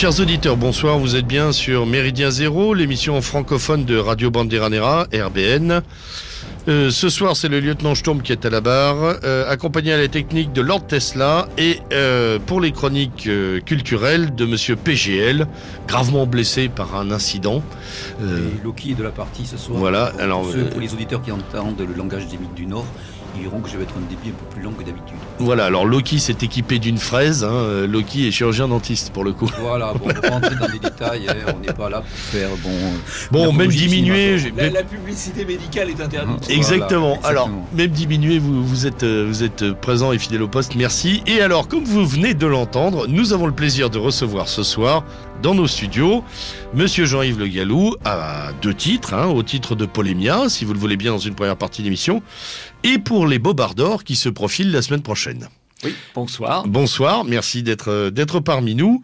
Chers auditeurs, bonsoir, vous êtes bien sur Méridien Zéro, l'émission francophone de Radio Bandeira RBN. Ce soir, c'est le lieutenant Sturm qui est à la barre, accompagné à la technique de Lord Tesla et pour les chroniques culturelles de Monsieur PGL, gravement blessé par un incident. Et Loki est de la partie ce soir. Voilà. Alors, pour les auditeurs qui entendent le langage des mythes du Nord, ils verront que je vais être un débit un peu plus long que d'habitude. Voilà, alors Loki s'est équipé d'une fraise, hein. Loki est chirurgien dentiste pour le coup. Voilà, bon, on va rentrer dans les détails, hein. On n'est pas là pour faire bon même diminuer. La publicité médicale est interdite. Exactement. Voilà, alors, même diminuer, vous êtes présent et fidèle au poste, merci. Et alors, comme vous venez de l'entendre, nous avons le plaisir de recevoir ce soir, dans nos studios, Monsieur Jean-Yves Le Gallou, à 2 titres, hein, au titre de Polémia, si vous le voulez bien, dans une première partie d'émission, et pour les Bobards d'Or qui se profilent la semaine prochaine. Oui, bonsoir. Bonsoir, merci d'être parmi nous.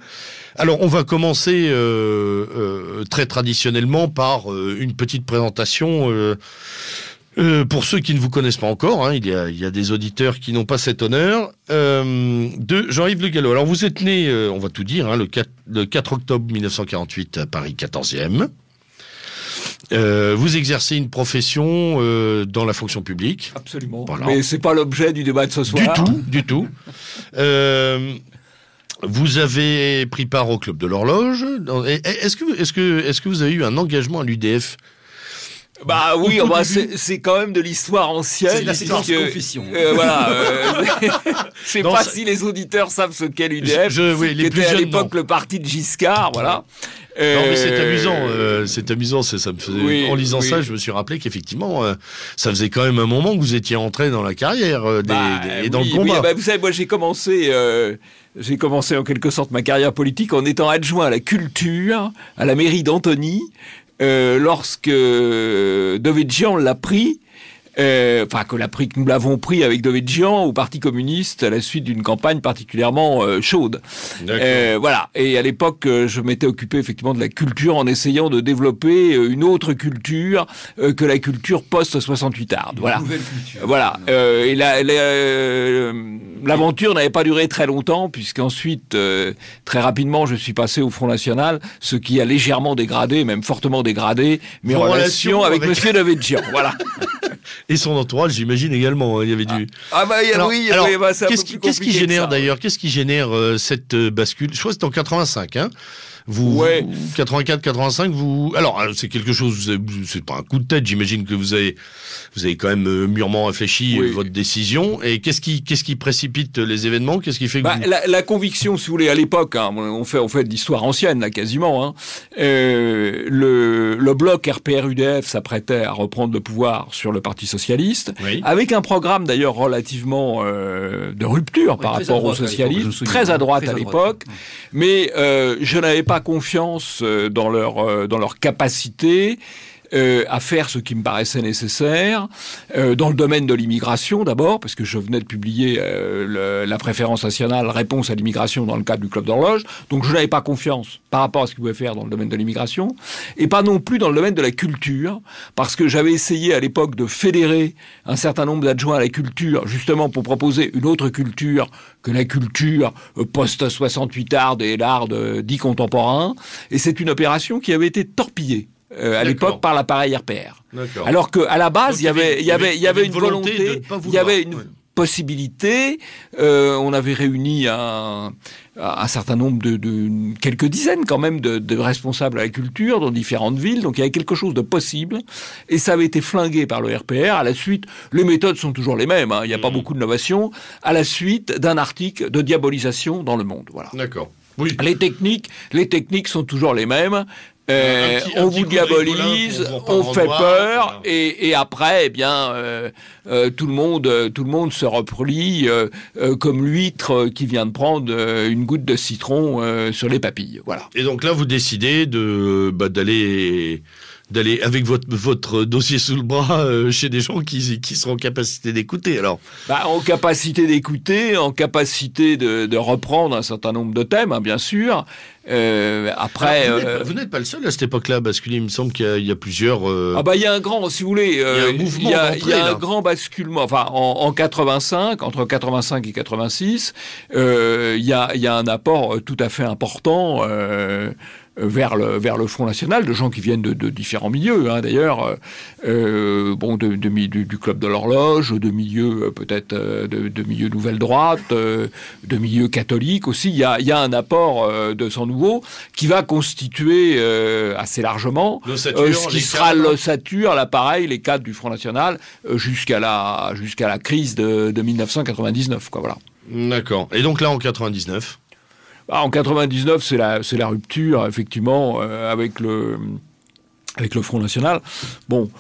Alors, on va commencer très traditionnellement par une petite présentation pour ceux qui ne vous connaissent pas encore, hein, il y a des auditeurs qui n'ont pas cet honneur, de Jean-Yves Le Gallou. Alors, vous êtes né, on va tout dire, hein, le 4 octobre 1948 à Paris 14e. Vous exercez une profession dans la fonction publique. Absolument. Voilà. Mais c'est pas l'objet du débat de ce soir. Du tout. Vous avez pris part au Club de l'Horloge. Est-ce que vous avez eu un engagement à l'UDF? Bah oui, c'est quand même de l'histoire ancienne. C'est de la séquence confession. Voilà. Je sais pas si les auditeurs savent ce qu'est l'UDF, qui était à l'époque le parti de Giscard, voilà. Non mais c'est amusant, ça me faisait, en lisant ça, je me suis rappelé qu'effectivement, ça faisait quand même un moment que vous étiez entré dans la carrière et dans le combat. Oui, vous savez, moi j'ai commencé en quelque sorte ma carrière politique en étant adjoint à la culture, à la mairie d'Antony, lorsque Devedjian l'a pris. Que nous l'avons pris avec Devedjian au Parti communiste à la suite d'une campagne particulièrement chaude. Voilà. Et à l'époque, je m'étais occupé effectivement de la culture en essayant de développer une autre culture que la culture post-68 Ardes. Voilà. Une nouvelle culture. Voilà. Et l'aventure n'avait pas duré très longtemps puisqu'ensuite, très rapidement, je suis passé au Front National, ce qui a légèrement dégradé, même fortement dégradé, mes relations avec Monsieur Devedjian. Voilà. Et son entourage, j'imagine également. Il y avait du. Qu'est-ce qui génère d'ailleurs? Qu'est-ce qui génère cette bascule? Je crois que c'était en 85, hein. 84, 85, alors, c'est quelque chose, c'est pas un coup de tête, j'imagine que vous avez quand même mûrement réfléchi votre décision. Et qu'est-ce qui précipite les événements? Qu'est-ce qui fait que la conviction, si vous voulez, à l'époque, hein, on fait de l'histoire ancienne, là, quasiment, hein, le bloc RPR-UDF s'apprêtait à reprendre le pouvoir sur le Parti Socialiste, avec un programme d'ailleurs relativement de rupture par rapport aux socialistes, très à droite à l'époque, mais je n'avais pas confiance dans leur capacité à faire ce qui me paraissait nécessaire, dans le domaine de l'immigration d'abord, parce que je venais de publier la préférence nationale réponse à l'immigration dans le cadre du Club d'Horloge, donc je n'avais pas confiance par rapport à ce qu'ils pouvaient faire dans le domaine de l'immigration, et pas non plus dans le domaine de la culture, parce que j'avais essayé à l'époque de fédérer un certain nombre d'adjoints à la culture, justement pour proposer une autre culture que la culture post-68 Ardes et l'art dit contemporain, et c'est une opération qui avait été torpillée à l'époque par l'appareil RPR. Alors qu'à la base, il y avait une volonté, il y avait une possibilité. On avait réuni un certain nombre de quelques dizaines quand même de responsables à la culture dans différentes villes. Donc il y avait quelque chose de possible. Et ça avait été flingué par le RPR. À la suite, les méthodes sont toujours les mêmes. Hein, il n'y a pas beaucoup d'innovation. À la suite d'un article de diabolisation dans Le Monde. Voilà. D'accord. Oui. Les techniques sont toujours les mêmes. On vous diabolise, on fait peur, et après, eh bien, tout le monde se replie comme l'huître qui vient de prendre une goutte de citron sur les papilles. Voilà. Et donc là, vous décidez d'aller d'aller avec votre dossier sous le bras chez des gens qui seront en capacité d'écouter, alors. En capacité d'écouter, en capacité de reprendre un certain nombre de thèmes, bien sûr. Après, alors, vous n'êtes pas le seul à cette époque-là, parce qu'il me semble qu'il y a plusieurs. Il y a un grand, si vous voulez, il y a un mouvement il y a un grand basculement. Enfin, en 85, entre 85 et 86, il y a un apport tout à fait important. Vers le Front National, de gens qui viennent de différents milieux, d'ailleurs, du Club de l'Horloge, de milieux peut-être de milieux nouvelle droite, de milieux catholiques aussi. Il y a un apport de sang nouveau qui va constituer assez largement ce qui sera l'ossature, l'appareil, les cadres du Front National jusqu'à la crise de 1999, quoi, voilà. D'accord. Et donc là, en 99. En 99, c'est la rupture, effectivement, avec le Front National. Bon,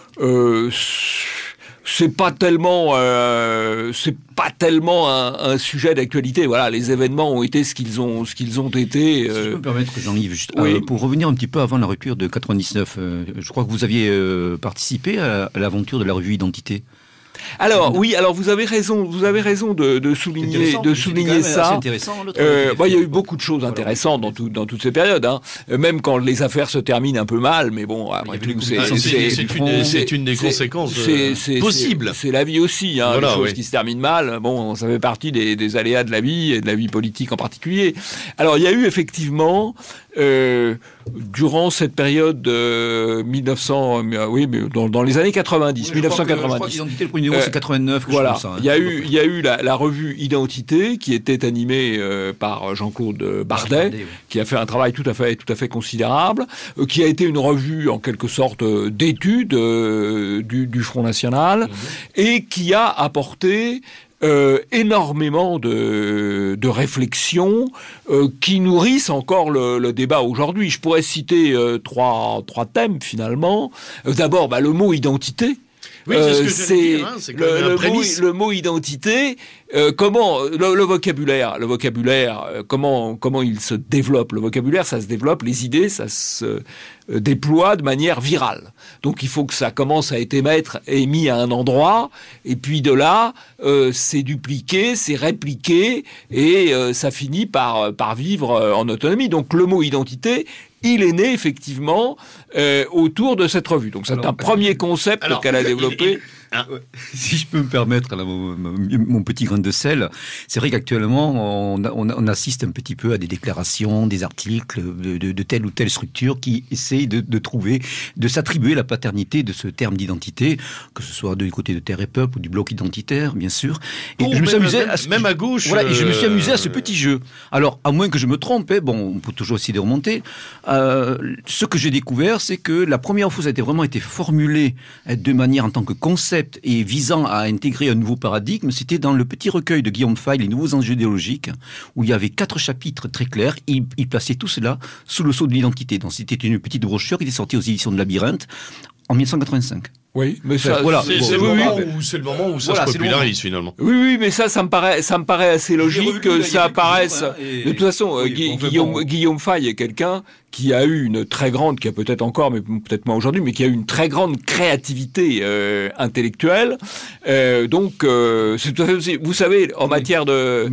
c'est pas tellement un sujet d'actualité. Voilà, les événements ont été ce qu'ils ont été. Si je peux me permettre, Jean-Yves, juste, pour revenir un petit peu avant la rupture de 99, je crois que vous aviez participé à l'aventure de la revue Identité. Alors vous avez raison de souligner ça. Il y a eu beaucoup de choses intéressantes dans toutes ces périodes, même quand les affaires se terminent un peu mal, mais bon, après tout, c'est une des conséquences possibles. C'est la vie aussi, les choses qui se terminent mal. Bon, ça fait partie des aléas de la vie et de la vie politique en particulier. Alors il y a eu effectivement durant cette période 1900, mais dans les années 90, 1990. L'identité, le premier numéro, c'est 89. Voilà. Il y a eu la revue Identité qui était animée par Jean-Claude Bardet, qui a fait un travail tout à fait considérable, qui a été une revue en quelque sorte d'étude du Front National et qui a apporté énormément de réflexions qui nourrissent encore le débat aujourd'hui. Je pourrais citer trois thèmes finalement. D'abord, le mot identité. Oui, c'est ce que je veux dire, c'est quand même la prémisse. Le mot identité, comment le vocabulaire, comment il se développe. Le vocabulaire, ça se développe, les idées, ça se déploie de manière virale. Donc il faut que ça commence à être émis à un endroit, et puis de là, c'est dupliqué, c'est répliqué, et ça finit par vivre en autonomie. Donc le mot identité, il est né effectivement autour de cette revue. Donc c'est un premier concept qu'elle a développé. Si je peux me permettre mon petit grain de sel, c'est vrai qu'actuellement on assiste un petit peu à des déclarations, des articles de telle ou telle structure qui essayent de s'attribuer la paternité de ce terme d'identité, que ce soit du côté de Terre et Peuple ou du bloc identitaire, bien sûr. Et je me suis amusé même à gauche. Voilà, et je me suis amusé à ce petit jeu. Alors, à moins que je me trompe, on peut toujours essayer de remonter. Ce que j'ai découvert, c'est que la première fois, ça a vraiment été formulé de manière en tant que concept et visant à intégrer un nouveau paradigme, c'était dans le petit recueil de Guillaume Fay, Les nouveaux enjeux idéologiques, où il y avait 4 chapitres très clairs. Il plaçait tout cela sous le sceau de l'identité. Donc c'était une petite brochure qui était sortie aux éditions de Labyrinthe en 1985. Oui, mais ça, voilà. C'est le moment où ça se popularise finalement. Oui, mais ça me paraît assez logique que ça apparaisse. De toute façon, Guillaume Fay est quelqu'un qui a eu une très grande, qui a peut-être encore, mais peut-être moins aujourd'hui, mais qui a eu une très grande créativité intellectuelle. Donc, c'est tout à fait, vous savez, en matière de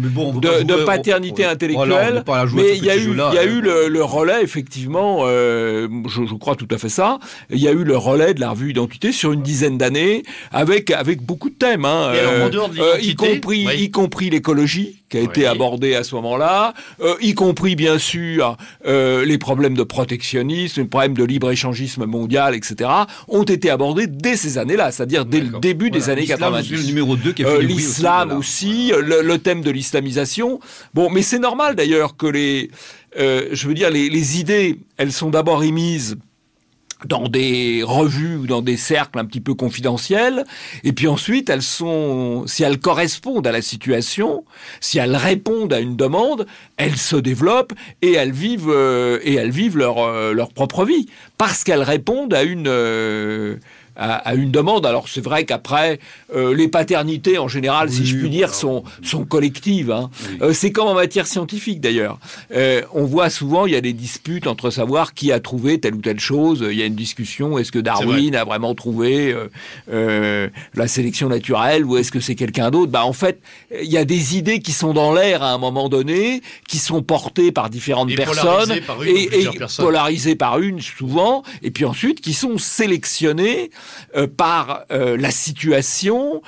paternité intellectuelle, mais il y a eu le relais, effectivement, je crois tout à fait ça, il y a eu le relais de la revue Identité sur une dizaine d'années, avec beaucoup de thèmes, y compris l'écologie, qui a été abordée à ce moment-là, y compris, bien sûr, les problèmes de protectionnisme, les problèmes de libre-échangisme mondial, etc., ont été abordés dès ces années-là, c'est-à-dire dès le début des années 90. Le numéro 2 qui a fait l'islam aussi, le thème de l'islamisation. Bon, mais c'est normal d'ailleurs que les idées, elles sont d'abord émises dans des revues ou dans des cercles un petit peu confidentiels, et puis ensuite si elles correspondent à la situation, si elles répondent à une demande, elles se développent et elles vivent leur propre vie, parce qu'elles répondent à à une demande. Alors c'est vrai qu'après, les paternités en général, si je puis dire, sont collectives. Hein. Oui. C'est comme en matière scientifique d'ailleurs. On voit souvent, il y a des disputes entre savoir qui a trouvé telle ou telle chose. Il y a une discussion, est-ce que Darwin a vraiment trouvé la sélection naturelle ou est-ce que c'est quelqu'un d'autre? En fait, il y a des idées qui sont dans l'air à un moment donné, qui sont portées par différentes personnes et polarisées par une souvent, et puis ensuite qui sont sélectionnées par la situation,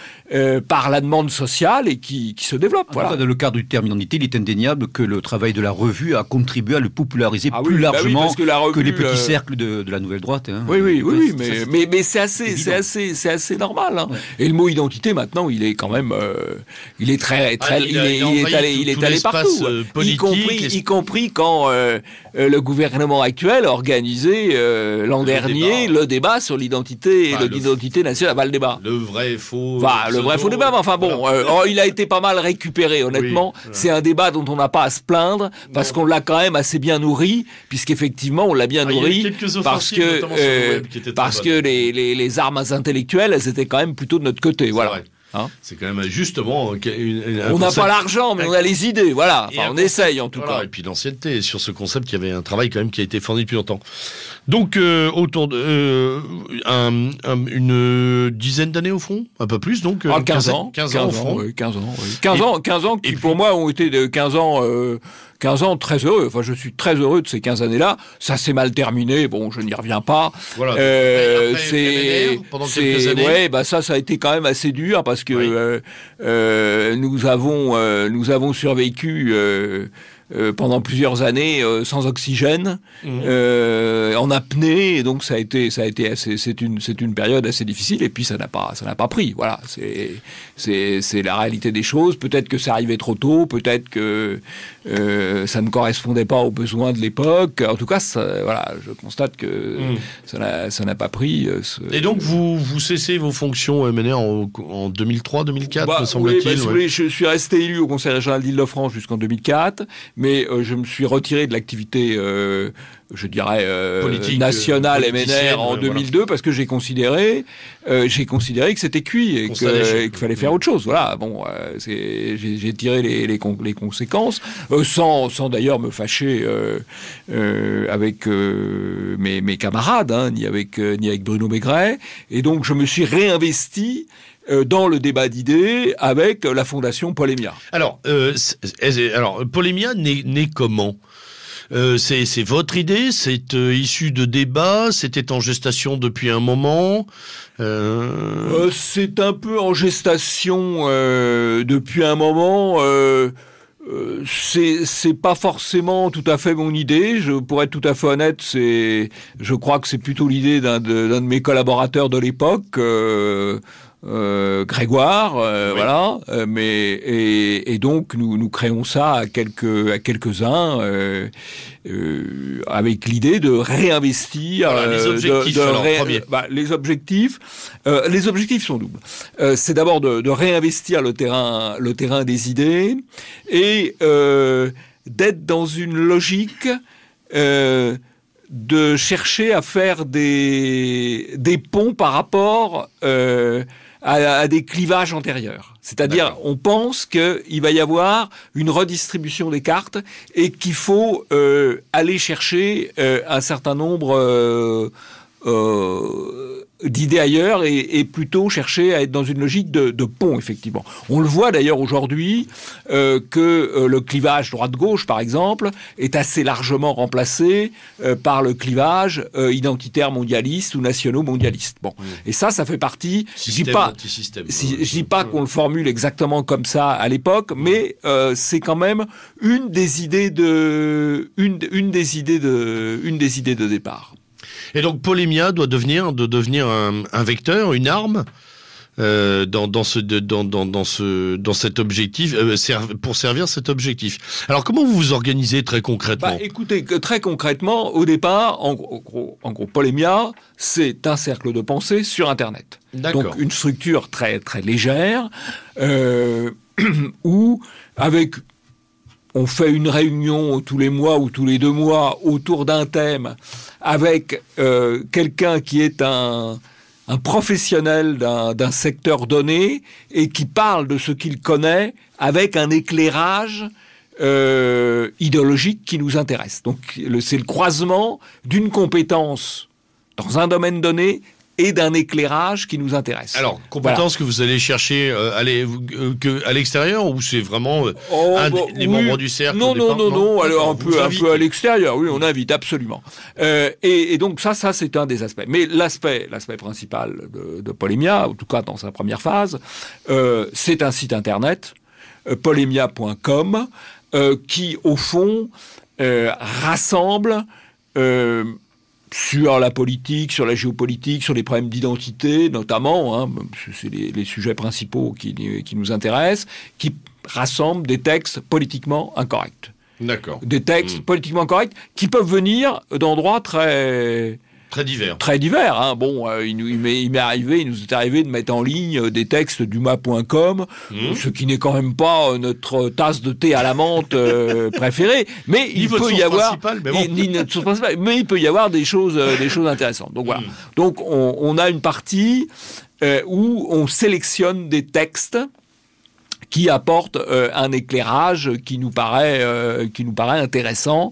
par la demande sociale et qui se développent. Voilà. Dans le cadre du terme identité, il est indéniable que le travail de la revue a contribué à le populariser plus largement que les petits cercles de la nouvelle droite. Hein. Oui, mais c'est assez normal. Hein. Ouais. Et le mot identité maintenant, il est quand même, il est très, il est allé partout, y compris quand le gouvernement actuel a organisé l'an dernier le débat sur l'identité et l'identité nationale. Le débat. Le vrai faux. Le vrai faux débat. Mais enfin bon, il a été pas mal récupéré. Honnêtement, c'est un débat dont on n'a pas à se plaindre parce qu'on l'a quand même assez bien nourri, puisqu'effectivement on l'a bien nourri parce que les armes intellectuelles, elles étaient quand même plutôt de notre côté. Voilà. Hein, c'est quand même justement on n'a pas l'argent mais on a les idées, voilà. Enfin, on essaye en tout cas. Et puis l'ancienneté sur ce concept, il y avait un travail quand même qui a été fourni depuis longtemps. Donc autour de une dizaine d'années au fond, un peu plus, donc 15 ans au fond. 15 ans qui pour moi ont été de 15 ans très heureux. Enfin, je suis très heureux de ces 15 années-là. Ça s'est mal terminé. Bon, je n'y reviens pas. Voilà. Pendant quelques années. Ouais, ça a été quand même assez dur parce que nous avons survécu pendant plusieurs années sans oxygène, en apnée, et donc ça a été assez, c'est une période assez difficile, et puis ça n'a pas pris. Voilà, c'est la réalité des choses. Peut-être que ça arrivait trop tôt, peut-être que ça ne correspondait pas aux besoins de l'époque. En tout cas, je constate que ça n'a pas pris. Et donc vous cessez vos fonctions MNR en 2003-2004, me semble-t-il. Oui, je suis resté élu au Conseil régional d'Île-de-France jusqu'en 2004. Mais je me suis retiré de l'activité, je dirais, nationale MNR en 2002 parce que j'ai considéré que c'était cuit et qu'il fallait faire autre chose. Voilà. Bon, j'ai tiré les conséquences sans d'ailleurs me fâcher avec mes camarades, hein, ni avec Bruno Maigret. Et donc je me suis réinvesti dans le débat d'idées avec la fondation Polémia. Alors Polémia naît comment ? C'est votre idée, c'est issu de débats, c'était en gestation depuis un moment. C'est un peu en gestation depuis un moment. C'est pas forcément tout à fait mon idée. Pour être tout à fait honnête, je crois que c'est plutôt l'idée d'un de mes collaborateurs de l'époque. Grégoire, voilà, et donc nous créons ça à quelques-uns avec l'idée de réinvestir. Les objectifs. Les objectifs sont doubles. C'est d'abord de réinvestir le terrain des idées et d'être dans une logique. De chercher à faire des ponts par rapport à des clivages antérieurs. C'est-à-dire, on pense qu'il va y avoir une redistribution des cartes et qu'il faut aller chercher un certain nombre d'idées ailleurs et plutôt chercher à être dans une logique de pont, effectivement. On le voit d'ailleurs aujourd'hui que le clivage droite-gauche, par exemple, est assez largement remplacé par le clivage identitaire mondialiste ou nationaux-mondialiste. Bon. Et ça fait partie... Je dis pas qu'on le formule exactement comme ça à l'époque, mais c'est quand même une des idées de départ. Et donc Polémia doit devenir un vecteur, une arme dans cet objectif, pour servir cet objectif. Alors comment vous vous organisez très concrètement ? Écoutez, très concrètement, au départ, en gros, Polémia, c'est un cercle de pensée sur Internet. D'accord. Donc une structure très très légère où on fait une réunion tous les mois ou tous les 2 mois autour d'un thème avec quelqu'un qui est un professionnel d'un secteur donné et qui parle de ce qu'il connaît avec un éclairage idéologique qui nous intéresse. Donc c'est le croisement d'une compétence dans un domaine donné et d'un éclairage qui nous intéresse. Alors, compétence que vous allez chercher à l'extérieur, ou c'est vraiment les membres du cercle? Non, alors un peu à l'extérieur, oui, on invite, absolument. Et donc ça c'est un des aspects. Mais l'aspect principal de Polémia, en tout cas dans sa première phase, c'est un site internet, polémia.com, qui, au fond, rassemble... sur la politique, sur la géopolitique, sur les problèmes d'identité, notamment, c'est les sujets principaux qui nous intéressent, qui rassemblent des textes politiquement incorrects. D'accord. Des textes politiquement corrects qui peuvent venir d'endroits très divers. Bon, il nous est arrivé de mettre en ligne des textes d'Uma.com, ce qui n'est quand même pas notre tasse de thé à la menthe préférée, mais il peut y avoir mais il peut y avoir des choses intéressantes. Donc voilà. Donc on a une partie où on sélectionne des textes qui apporte un éclairage qui nous paraît intéressant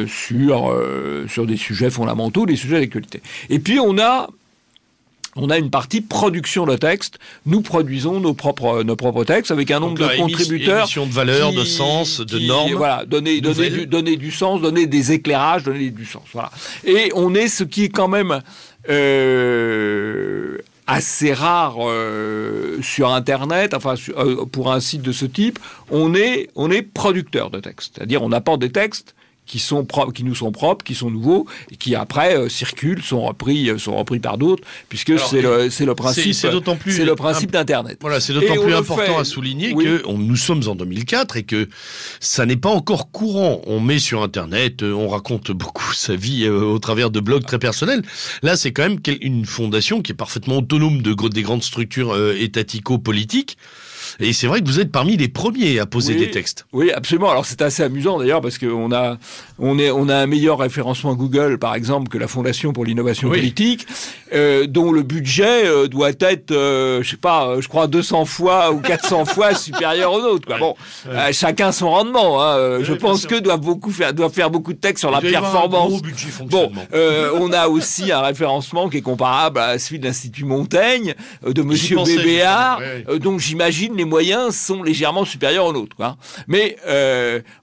sur des sujets fondamentaux, des sujets d'actualité. Et puis on a une partie production de textes. Nous produisons nos propres textes avec un nombre de contributeurs. Émission de valeur, de sens, de normes. Voilà, donner du sens, donner des éclairages, donner du sens. Voilà. Et on est ce qui est quand même assez rare sur Internet, pour un site de ce type, on est producteur de textes. C'est-à-dire on apporte des textes qui nous sont propres, qui sont nouveaux, et qui après circulent, sont repris par d'autres, puisque c'est le principe d'Internet. Voilà, c'est d'autant plus important à souligner que nous sommes en 2004 et que ça n'est pas encore courant. On met sur Internet, on raconte beaucoup sa vie au travers de blogs très personnels. Là, c'est quand même une fondation qui est parfaitement autonome des grandes structures étatico-politiques. Et c'est vrai que vous êtes parmi les premiers à poser des textes. Oui, absolument. Alors c'est assez amusant d'ailleurs parce qu'on a un meilleur référencement Google, par exemple, que la Fondation pour l'innovation politique, dont le budget doit être, je crois 200 fois ou 400 fois supérieur au nôtre. Quoi. Bon, chacun son rendement. Je pense qu'eux doivent faire beaucoup de textes sur la performance. Un gros budget fonctionnement. On a aussi un référencement qui est comparable à celui de l'Institut Montaigne, de Monsieur Bébéard, donc j'imagine les moyens sont légèrement supérieurs aux nôtres. Quoi. Mais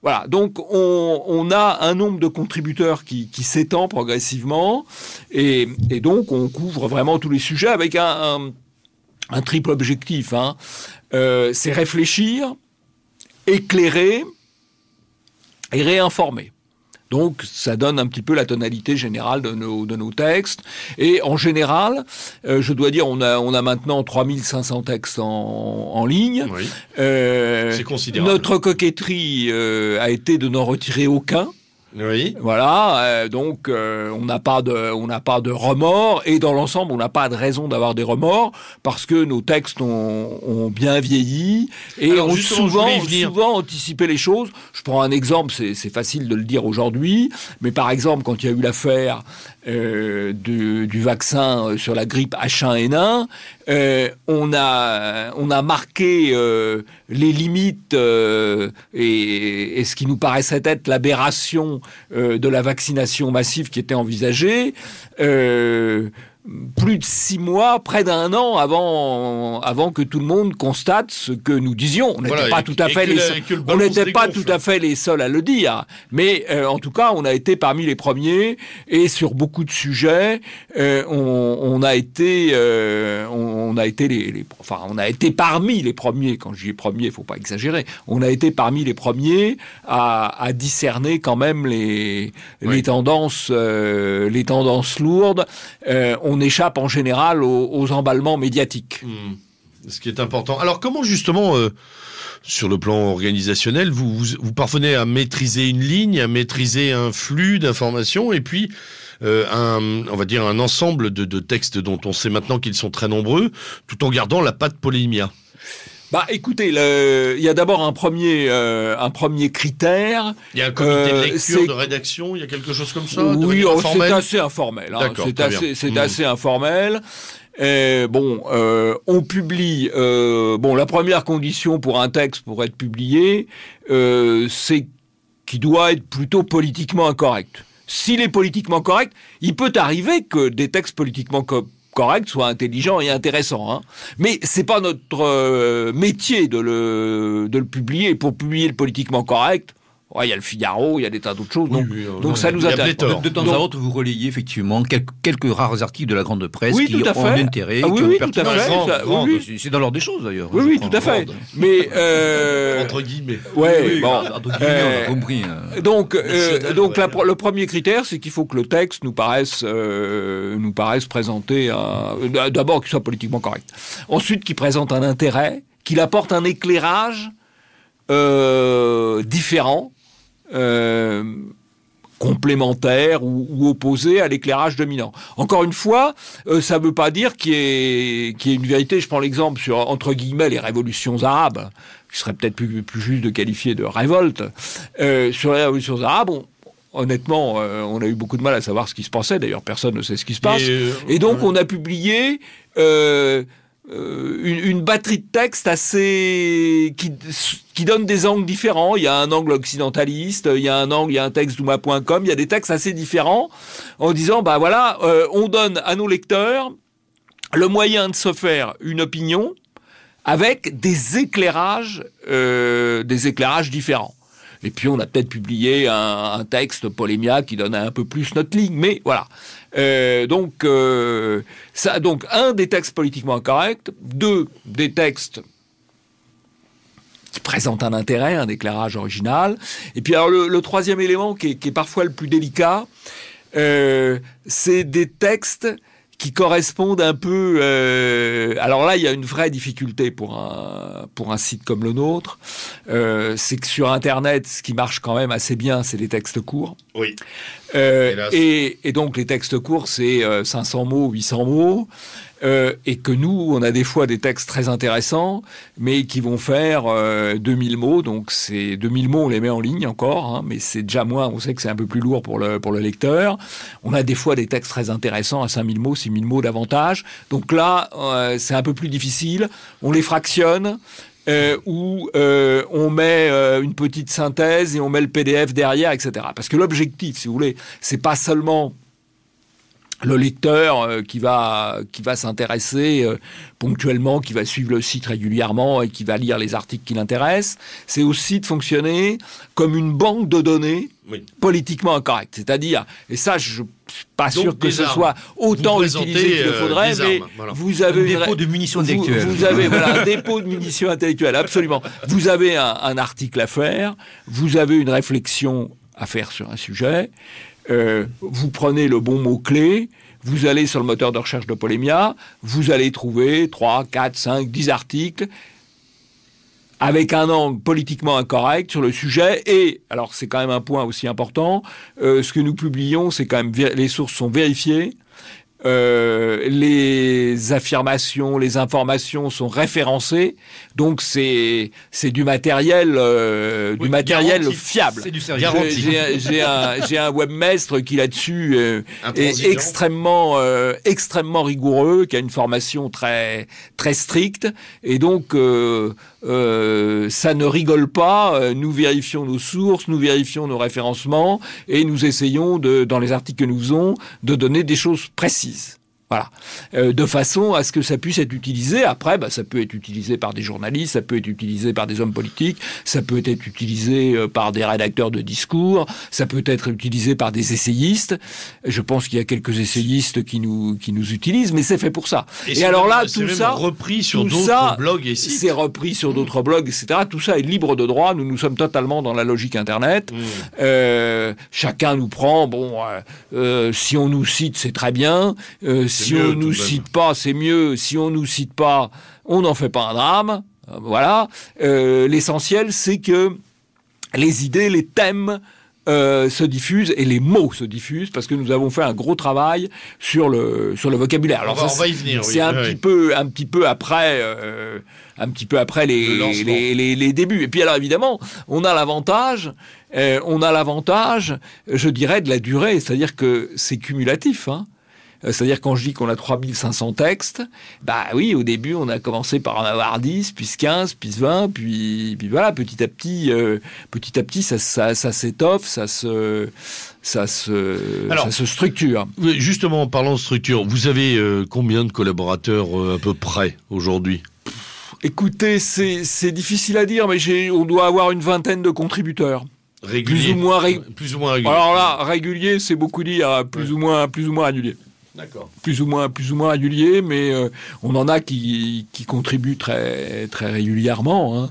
voilà, donc on a un nombre de contributeurs qui s'étend progressivement et donc on couvre vraiment tous les sujets avec un triple objectif. C'est réfléchir, éclairer et réinformer. Donc, ça donne un petit peu la tonalité générale de nos textes. Et en général, je dois dire, on a maintenant 3500 textes en ligne. Oui. C'est considérable. Notre coquetterie a été de n'en retirer aucun. Oui. Voilà, donc on n'a pas de remords et dans l'ensemble on n'a pas de raison d'avoir des remords parce que nos textes ont bien vieilli et ont souvent anticipé les choses. Je prends un exemple, c'est facile de le dire aujourd'hui, mais par exemple quand il y a eu l'affaire du vaccin sur la grippe H1N1, on a marqué les limites et ce qui nous paraissait être l'aberration de la vaccination massive qui était envisagée. Plus de 6 mois, près d'un an avant que tout le monde constate ce que nous disions. On n'était pas tout à fait les seuls à le dire, mais en tout cas, on a été parmi les premiers et sur beaucoup de sujets, on a été parmi les premiers. Quand je dis premiers, il faut pas exagérer. On a été parmi les premiers à discerner quand même les tendances lourdes. On échappe en général aux emballements médiatiques. Ce qui est important. Alors comment justement, sur le plan organisationnel, vous parvenez à maîtriser une ligne, à maîtriser un flux d'informations et puis on va dire un ensemble de textes dont on sait maintenant qu'ils sont très nombreux, tout en gardant la patte Polémia? Écoutez, il y a d'abord un premier critère. Il y a un comité de lecture, de rédaction, il y a quelque chose comme ça? Oui, c'est assez informel. Hein, c'est assez informel. On publie. La première condition pour un texte pour être publié, c'est qu'il doit être plutôt politiquement incorrect. S'il est politiquement correct, il peut arriver que des textes politiquement corrects soient intelligents et intéressants. Hein. Mais c'est pas notre métier de le publier. Pour publier le politiquement correct, il y a le Figaro, il y a des tas d'autres choses. Donc ça nous intéresse. De temps à autre, vous relayez effectivement quelques rares articles de la grande presse qui ont un intérêt, qui ont une pertinence. C'est dans l'ordre des choses d'ailleurs. Oui, tout à fait. Mais entre guillemets. Entre guillemets, on a compris. Donc le premier critère, c'est qu'il faut que le texte nous paraisse présenter d'abord qu'il soit politiquement correct. Ensuite, qu'il présente un intérêt, qu'il apporte un éclairage différent. Complémentaire ou opposé à l'éclairage dominant. Encore une fois, ça ne veut pas dire qu'il y ait une vérité. Je prends l'exemple sur, entre guillemets, les révolutions arabes, qui serait peut-être plus juste de qualifier de révolte. Sur les révolutions arabes, honnêtement, on a eu beaucoup de mal à savoir ce qui se passait. D'ailleurs, personne ne sait ce qui se passe. Et donc, on a publié une batterie de textes qui donne des angles différents. Il y a un angle occidentaliste, il y a un texte douma.com, il y a des textes assez différents en disant, on donne à nos lecteurs le moyen de se faire une opinion avec des éclairages différents. Et puis on a peut-être publié un texte Polémia qui donne un peu plus notre ligne, mais voilà. Donc un, des textes politiquement incorrects, deux, des textes qui présentent un intérêt, un éclairage original. Et puis alors le troisième élément qui est parfois le plus délicat, c'est des textes qui correspondent un peu... alors là, il y a une vraie difficulté pour un site comme le nôtre. C'est que sur Internet, ce qui marche quand même assez bien, c'est les textes courts. Oui. Et donc, les textes courts, c'est 500 mots, 800 mots. Et que nous, on a des fois des textes très intéressants, mais qui vont faire 2000 mots. Donc, ces 2000 mots, on les met en ligne encore, hein, mais c'est déjà moins. On sait que c'est un peu plus lourd pour le lecteur. On a des fois des textes très intéressants à 5000 mots, 6000 mots davantage. Donc là, c'est un peu plus difficile. On les fractionne. Où on met une petite synthèse et on met le PDF derrière, etc. Parce que l'objectif, si vous voulez, c'est pas seulement le lecteur qui va s'intéresser ponctuellement, qui va suivre le site régulièrement et qui va lire les articles qui l'intéressent, c'est aussi de fonctionner comme une banque de données politiquement incorrecte. C'est-à-dire, et ça, je ne suis pas sûr que ce soit autant utilisé qu'il le faudrait, mais vous avez un dépôt de munitions intellectuelles. Vous avez un dépôt de munitions intellectuelles, absolument. Vous avez un article à faire, vous avez une réflexion à faire sur un sujet, vous prenez le bon mot-clé, vous allez sur le moteur de recherche de Polémia, vous allez trouver 3, 4, 5, 10 articles avec un angle politiquement incorrect sur le sujet. Et, alors c'est quand même un point aussi important, ce que nous publions, c'est quand même, les sources sont vérifiées, les affirmations, les informations sont référencées, donc c'est du matériel, fiable. C'est du sérieux. J'ai un webmestre qui là-dessus est extrêmement rigoureux, qui a une formation très très stricte, et donc ça ne rigole pas. Nous vérifions nos sources, nous vérifions nos référencements, et nous essayons dans les articles que nous faisons, de donner des choses précises. Voilà. De façon à ce que ça puisse être utilisé. Après, ça peut être utilisé par des journalistes, ça peut être utilisé par des hommes politiques, ça peut être utilisé par des rédacteurs de discours, ça peut être utilisé par des essayistes. Je pense qu'il y a quelques essayistes qui nous utilisent, mais c'est fait pour ça. Et alors là, tout ça repris sur d'autres blogs et sites. C'est repris sur d'autres blogs, etc. Tout ça est libre de droit. Nous sommes totalement dans la logique Internet. Chacun nous prend. Si on nous cite, c'est très bien. Si on nous cite pas, c'est mieux. Si on nous cite pas, on n'en fait pas un drame. Voilà. L'essentiel, c'est que les idées, les thèmes se diffusent et les mots se diffusent parce que nous avons fait un gros travail sur le vocabulaire. Alors on va y venir. C'est un petit peu après les débuts. Et puis alors évidemment, on a l'avantage, je dirais, de la durée, c'est-à-dire que c'est cumulatif. C'est-à-dire quand je dis qu'on a 3500 textes, bah oui, au début, on a commencé par en avoir 10, puis 15, puis 20, puis voilà, petit à petit, ça s'étoffe, ça se structure. Justement, en parlant de structure, vous avez combien de collaborateurs à peu près aujourd'hui ? Écoutez, c'est difficile à dire, mais on doit avoir une vingtaine de contributeurs. Réguliers. Plus ou moins réguliers. Alors là, régulier, c'est beaucoup dire, plus ou moins régulier. D'accord. Plus ou moins régulier, mais on en a qui contribuent très très régulièrement.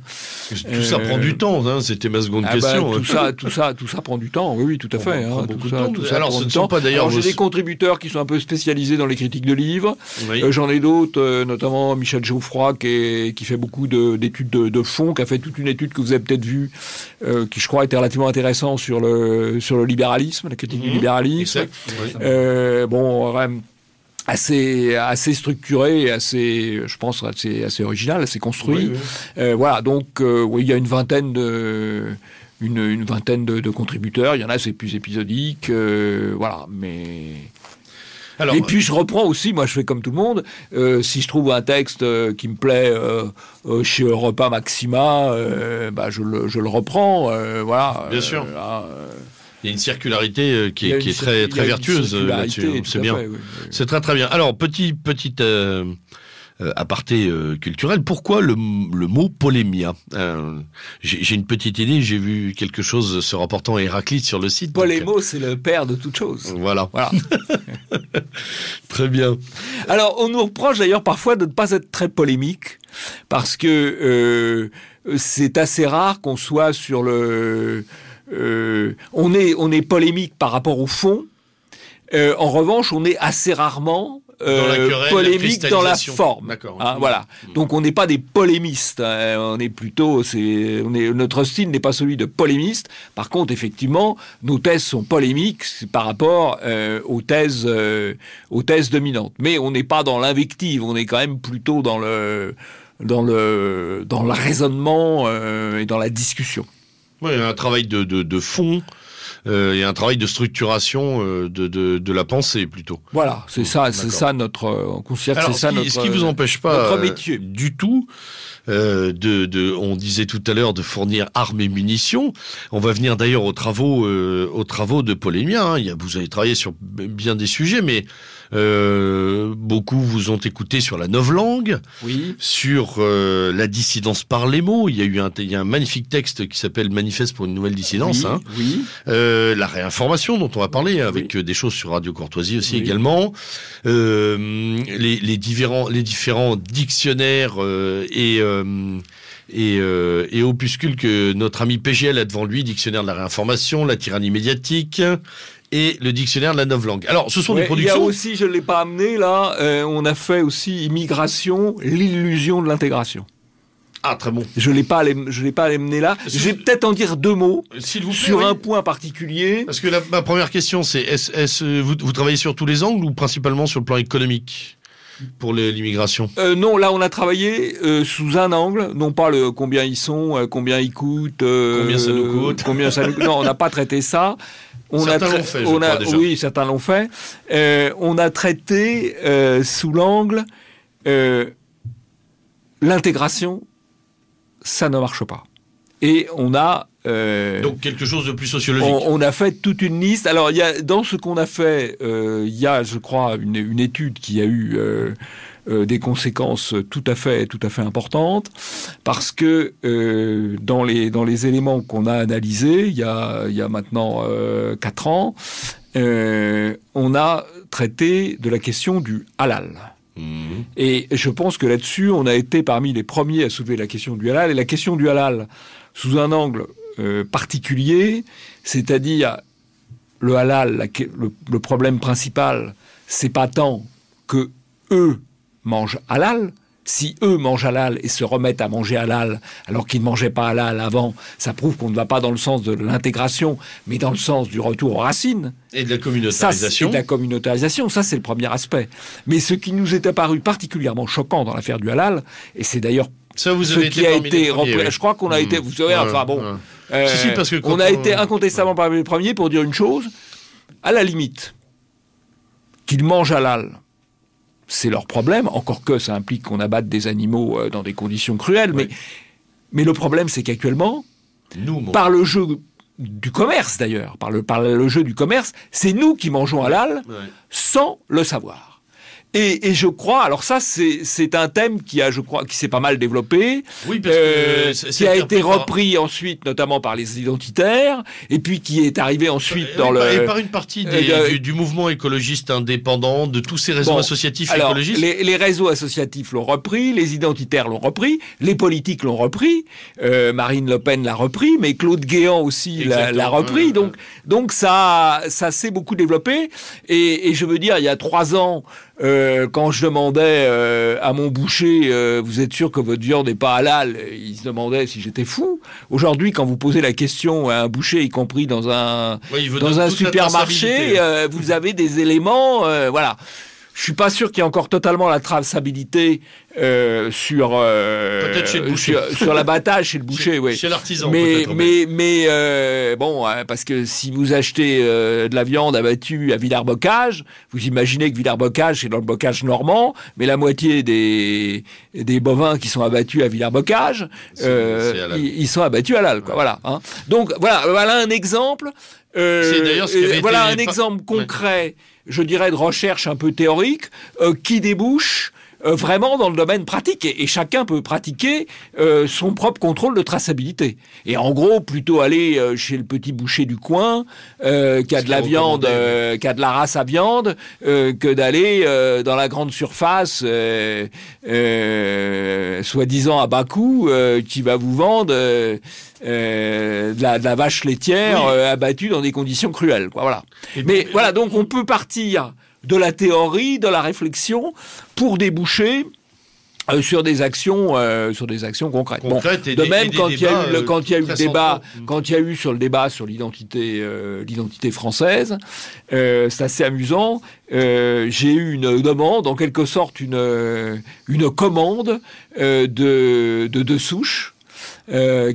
Tout ça prend du temps, c'était ma seconde question. Tout ça prend du temps, oui, tout à fait. Beaucoup de temps. Alors, ce ne sont pas d'ailleurs. Alors, j'ai des contributeurs qui sont un peu spécialisés dans les critiques de livres. Oui. J'en ai d'autres, notamment Michel Geoffroy, qui fait beaucoup d'études de fond, qui a fait toute une étude que vous avez peut-être vue, qui je crois était relativement intéressant sur le libéralisme, la critique du libéralisme. Exact. Oui. Assez structuré, je pense assez original, assez construit. Oui. Voilà, donc il y a une vingtaine de contributeurs. Il y en a, c'est plus épisodique, voilà. Mais alors, et puis je reprends aussi, moi je fais comme tout le monde. Si je trouve un texte qui me plaît chez Europa Maxima, je le reprends, voilà. Bien sûr. Il y a une circularité qui est très, très vertueuse là-dessus. C'est bien. Fait, oui. C'est très, très bien. Alors, petite aparté culturel. Pourquoi le mot polémia ? J'ai une petite idée. J'ai vu quelque chose se rapportant à Héraclite sur le site. Polémo, c'est le père de toute chose. Voilà. Très bien. Alors, on nous reproche d'ailleurs parfois de ne pas être très polémique parce que c'est assez rare qu'on soit sur le... on est polémique par rapport au fond. En revanche, on est assez rarement polémique dans la forme. D'accord. Voilà. Donc, on n'est pas des polémistes. On est plutôt, notre style n'est pas celui de polémiste. Par contre, effectivement, nos thèses sont polémiques par rapport aux thèses dominantes. Mais on n'est pas dans l'invective. On est quand même plutôt dans le raisonnement et dans la discussion. Oui, il y a un travail de fond et un travail de structuration de la pensée plutôt. Voilà, c'est ça notre. On considère que c'est ça notre. Ce qui vous empêche pas notre métier du tout. On disait tout à l'heure de fournir armes et munitions. On va venir d'ailleurs aux travaux de Polémia. Vous avez travaillé sur bien des sujets, mais beaucoup vous ont écouté sur la novlangue, oui. Sur la dissidence par les mots. Il y a un magnifique texte qui s'appelle Manifeste pour une nouvelle dissidence. Oui. La réinformation dont on va parler avec des choses sur Radio Courtoisie aussi également. Les différents dictionnaires et opuscules que notre ami PGL a devant lui, dictionnaire de la réinformation, la tyrannie médiatique et le dictionnaire de la novlangue. Alors, ce sont des productions... Il y a aussi, je ne l'ai pas amené là, on a fait aussi Immigration, l'illusion de l'intégration. Ah, très bon. Je l'ai pas amené là. Je vais peut-être en dire deux mots sur un point particulier. Parce que ma première question, c'est vous travaillez sur tous les angles ou principalement sur le plan économique pour l'immigration? Non, là on a travaillé sous un angle, non pas le combien ils sont, combien ils coûtent, combien ça nous coûte. Non, on n'a pas traité ça. Certains l'ont fait, je crois, déjà. Oui, certains l'ont fait. On a traité sous l'angle l'intégration, ça ne marche pas. Et on a... donc quelque chose de plus sociologique. On a fait toute une liste. Alors, dans ce qu'on a fait, il y a, je crois, une étude qui a eu des conséquences tout à fait importantes, parce que dans les éléments qu'on a analysés, il y a maintenant 4 ans, on a traité de la question du halal. Et je pense que là-dessus, on a été parmi les premiers à soulever la question du halal. Et la question du halal, sous un angle particulier, c'est-à-dire le halal, le problème principal, c'est pas tant que eux mangent halal, Si eux mangent halal et se remettent à manger halal alors qu'ils ne mangeaient pas halal avant, ça prouve qu'on ne va pas dans le sens de l'intégration, mais dans le sens du retour aux racines. Et de la communautarisation. Ça, c'est le premier aspect. Mais ce qui nous est apparu particulièrement choquant dans l'affaire du halal, et c'est d'ailleurs ça, vous ce qui a été repris. Oui. Je crois qu'on a été, vous savez, enfin bon, parce que on a été incontestablement parmi les premiers pour dire une chose, à la limite, qu'ils mangent halal. C'est leur problème, encore que ça implique qu'on abatte des animaux dans des conditions cruelles. Oui. Mais le problème, c'est qu'actuellement, par le jeu du commerce d'ailleurs, par le jeu du commerce, c'est nous qui mangeons halal sans le savoir. Et je crois, alors ça c'est un thème qui s'est pas mal développé, parce que qui a été repris ensuite notamment par les identitaires, et puis qui est arrivé ensuite et par une partie du mouvement écologiste indépendant, de tous ces réseaux associatifs écologistes. Les réseaux associatifs l'ont repris, les identitaires l'ont repris, les politiques l'ont repris, Marine Le Pen l'a repris, mais Claude Guéant aussi l'a repris, donc ça s'est beaucoup développé, et je veux dire, il y a 3 ans, quand je demandais à mon boucher, vous êtes sûr que votre viande n'est pas halal, il se demandait si j'étais fou. Aujourd'hui, quand vous posez la question à un boucher, y compris dans un supermarché, vous avez des éléments, voilà. Je suis pas sûr qu'il y ait encore totalement la traçabilité sur l'abattage chez le boucher, chez l'artisan. Mais bon, parce que si vous achetez de la viande abattue à Villers-Bocage, vous imaginez que Villers-Bocage c'est dans le bocage normand, mais la moitié des bovins qui sont abattus à Villers-Bocage, ils sont abattus halal, quoi. Voilà. Hein. Donc voilà un exemple. C'est d'ailleurs ce qui avait voilà un exemple concret. Je dirais, de recherche un peu théorique, qui débouche vraiment dans le domaine pratique. Et chacun peut pratiquer son propre contrôle de traçabilité. Et en gros, plutôt aller chez le petit boucher du coin, qui a de la viande, qui a de la race à viande, que d'aller dans la grande surface, soi-disant à bas coût, qui va vous vendre de la vache laitière abattue dans des conditions cruelles, quoi, voilà. Mais voilà, donc on peut partir de la théorie, de la réflexion, pour déboucher sur des actions concrètes. Bon, de même, quand il y a eu le débat, quand il y a eu sur le débat sur l'identité française, c'est assez amusant. J'ai eu une demande, en quelque sorte une commande de souches.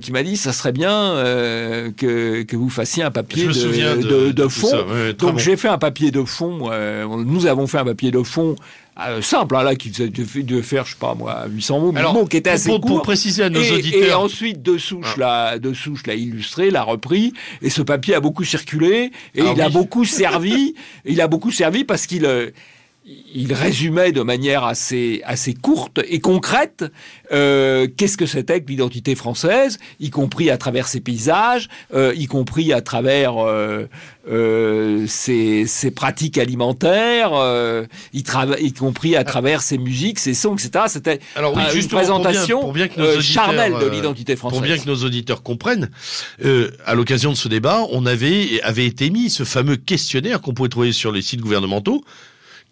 Qui m'a dit ça serait bien que vous fassissiez un papier de fond. Donc j'ai fait un papier de fond. Nous avons fait un papier de fond simple, là, qui devait faire, je sais pas moi, 800 mots, mots qui étaient assez courts. Pour préciser à nos auditeurs. Et ensuite, De Souche l'a illustré, l'a repris, et ce papier a beaucoup circulé, et il a beaucoup servi. Il a beaucoup servi parce qu'il résumait de manière assez courte et concrète qu'est-ce que c'était que l'identité française, y compris à travers ses paysages, y compris à travers ses pratiques alimentaires, y compris à travers ses musiques, ses sons, etc. C'était une présentation charnelle de l'identité française. Pour bien que nos auditeurs comprennent, à l'occasion de ce débat, on avait été mis ce fameux questionnaire qu'on pouvait trouver sur les sites gouvernementaux.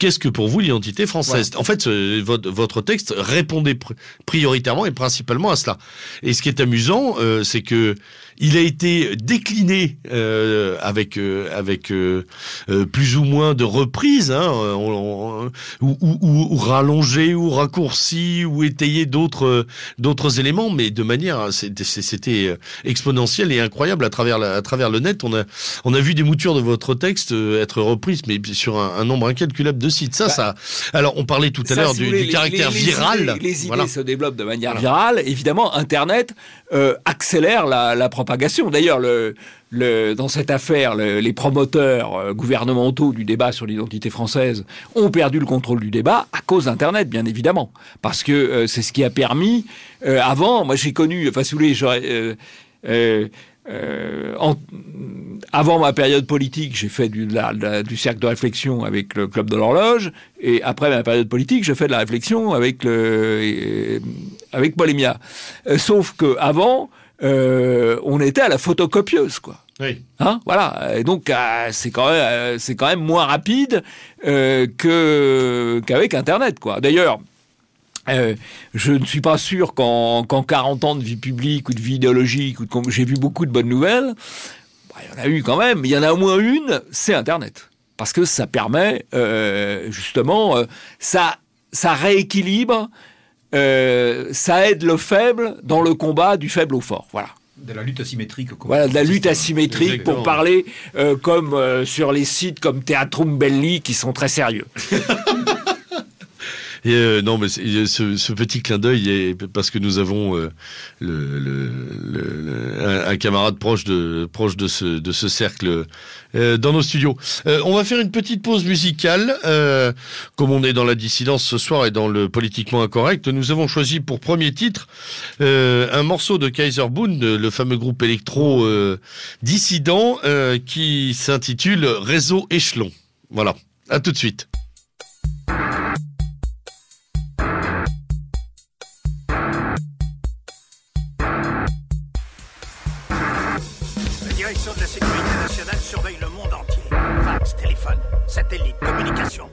Qu'est-ce que pour vous l'identité française ? En fait, votre texte répondait prioritairement et principalement à cela. Et ce qui est amusant, c'est que il a été décliné avec plus ou moins de reprises, ou rallongé, ou raccourci, ou étayé d'autres éléments, mais de manière c'était exponentiel et incroyable à travers le net. On a vu des moutures de votre texte être reprises, mais sur un nombre incalculable de sites. Alors on parlait tout à l'heure du caractère viral. Les idées se développent de manière virale. Évidemment, Internet accélère la propagation. D'ailleurs, dans cette affaire, les promoteurs gouvernementaux du débat sur l'identité française ont perdu le contrôle du débat à cause d'Internet, bien évidemment. Parce que c'est ce qui a permis... avant, moi j'ai connu... Enfin, si vous voulez, avant ma période politique, j'ai fait du cercle de réflexion avec le Club de l'Horloge, et après ma période politique, j'ai fait de la réflexion avec Polémia. Sauf que avant, on était à la photocopieuse, quoi. Oui. Hein, voilà. Et donc c'est quand même moins rapide qu'avec Internet, quoi. D'ailleurs, Je ne suis pas sûr qu'en 40 ans de vie publique ou de vie idéologique, j'ai vu beaucoup de bonnes nouvelles. Il y en a eu quand même. Il y en a au moins une, c'est Internet. Parce que ça permet, justement, ça rééquilibre, ça aide le faible dans le combat du faible au fort. Voilà. De la lutte asymétrique. Voilà, de la lutte asymétrique. Exactement. Pour parler comme sur les sites comme Theatrum Belli qui sont très sérieux. Et non, mais ce petit clin d'œil est parce que nous avons un camarade proche de ce cercle dans nos studios. On va faire une petite pause musicale. Comme on est dans la dissidence ce soir et dans le politiquement incorrect, nous avons choisi pour premier titre un morceau de Kaiserboon, le fameux groupe électro dissident, qui s'intitule Réseau Échelon. Voilà. À tout de suite. La direction de la sécurité nationale surveille le monde entier. Fax, téléphone, satellite, communication.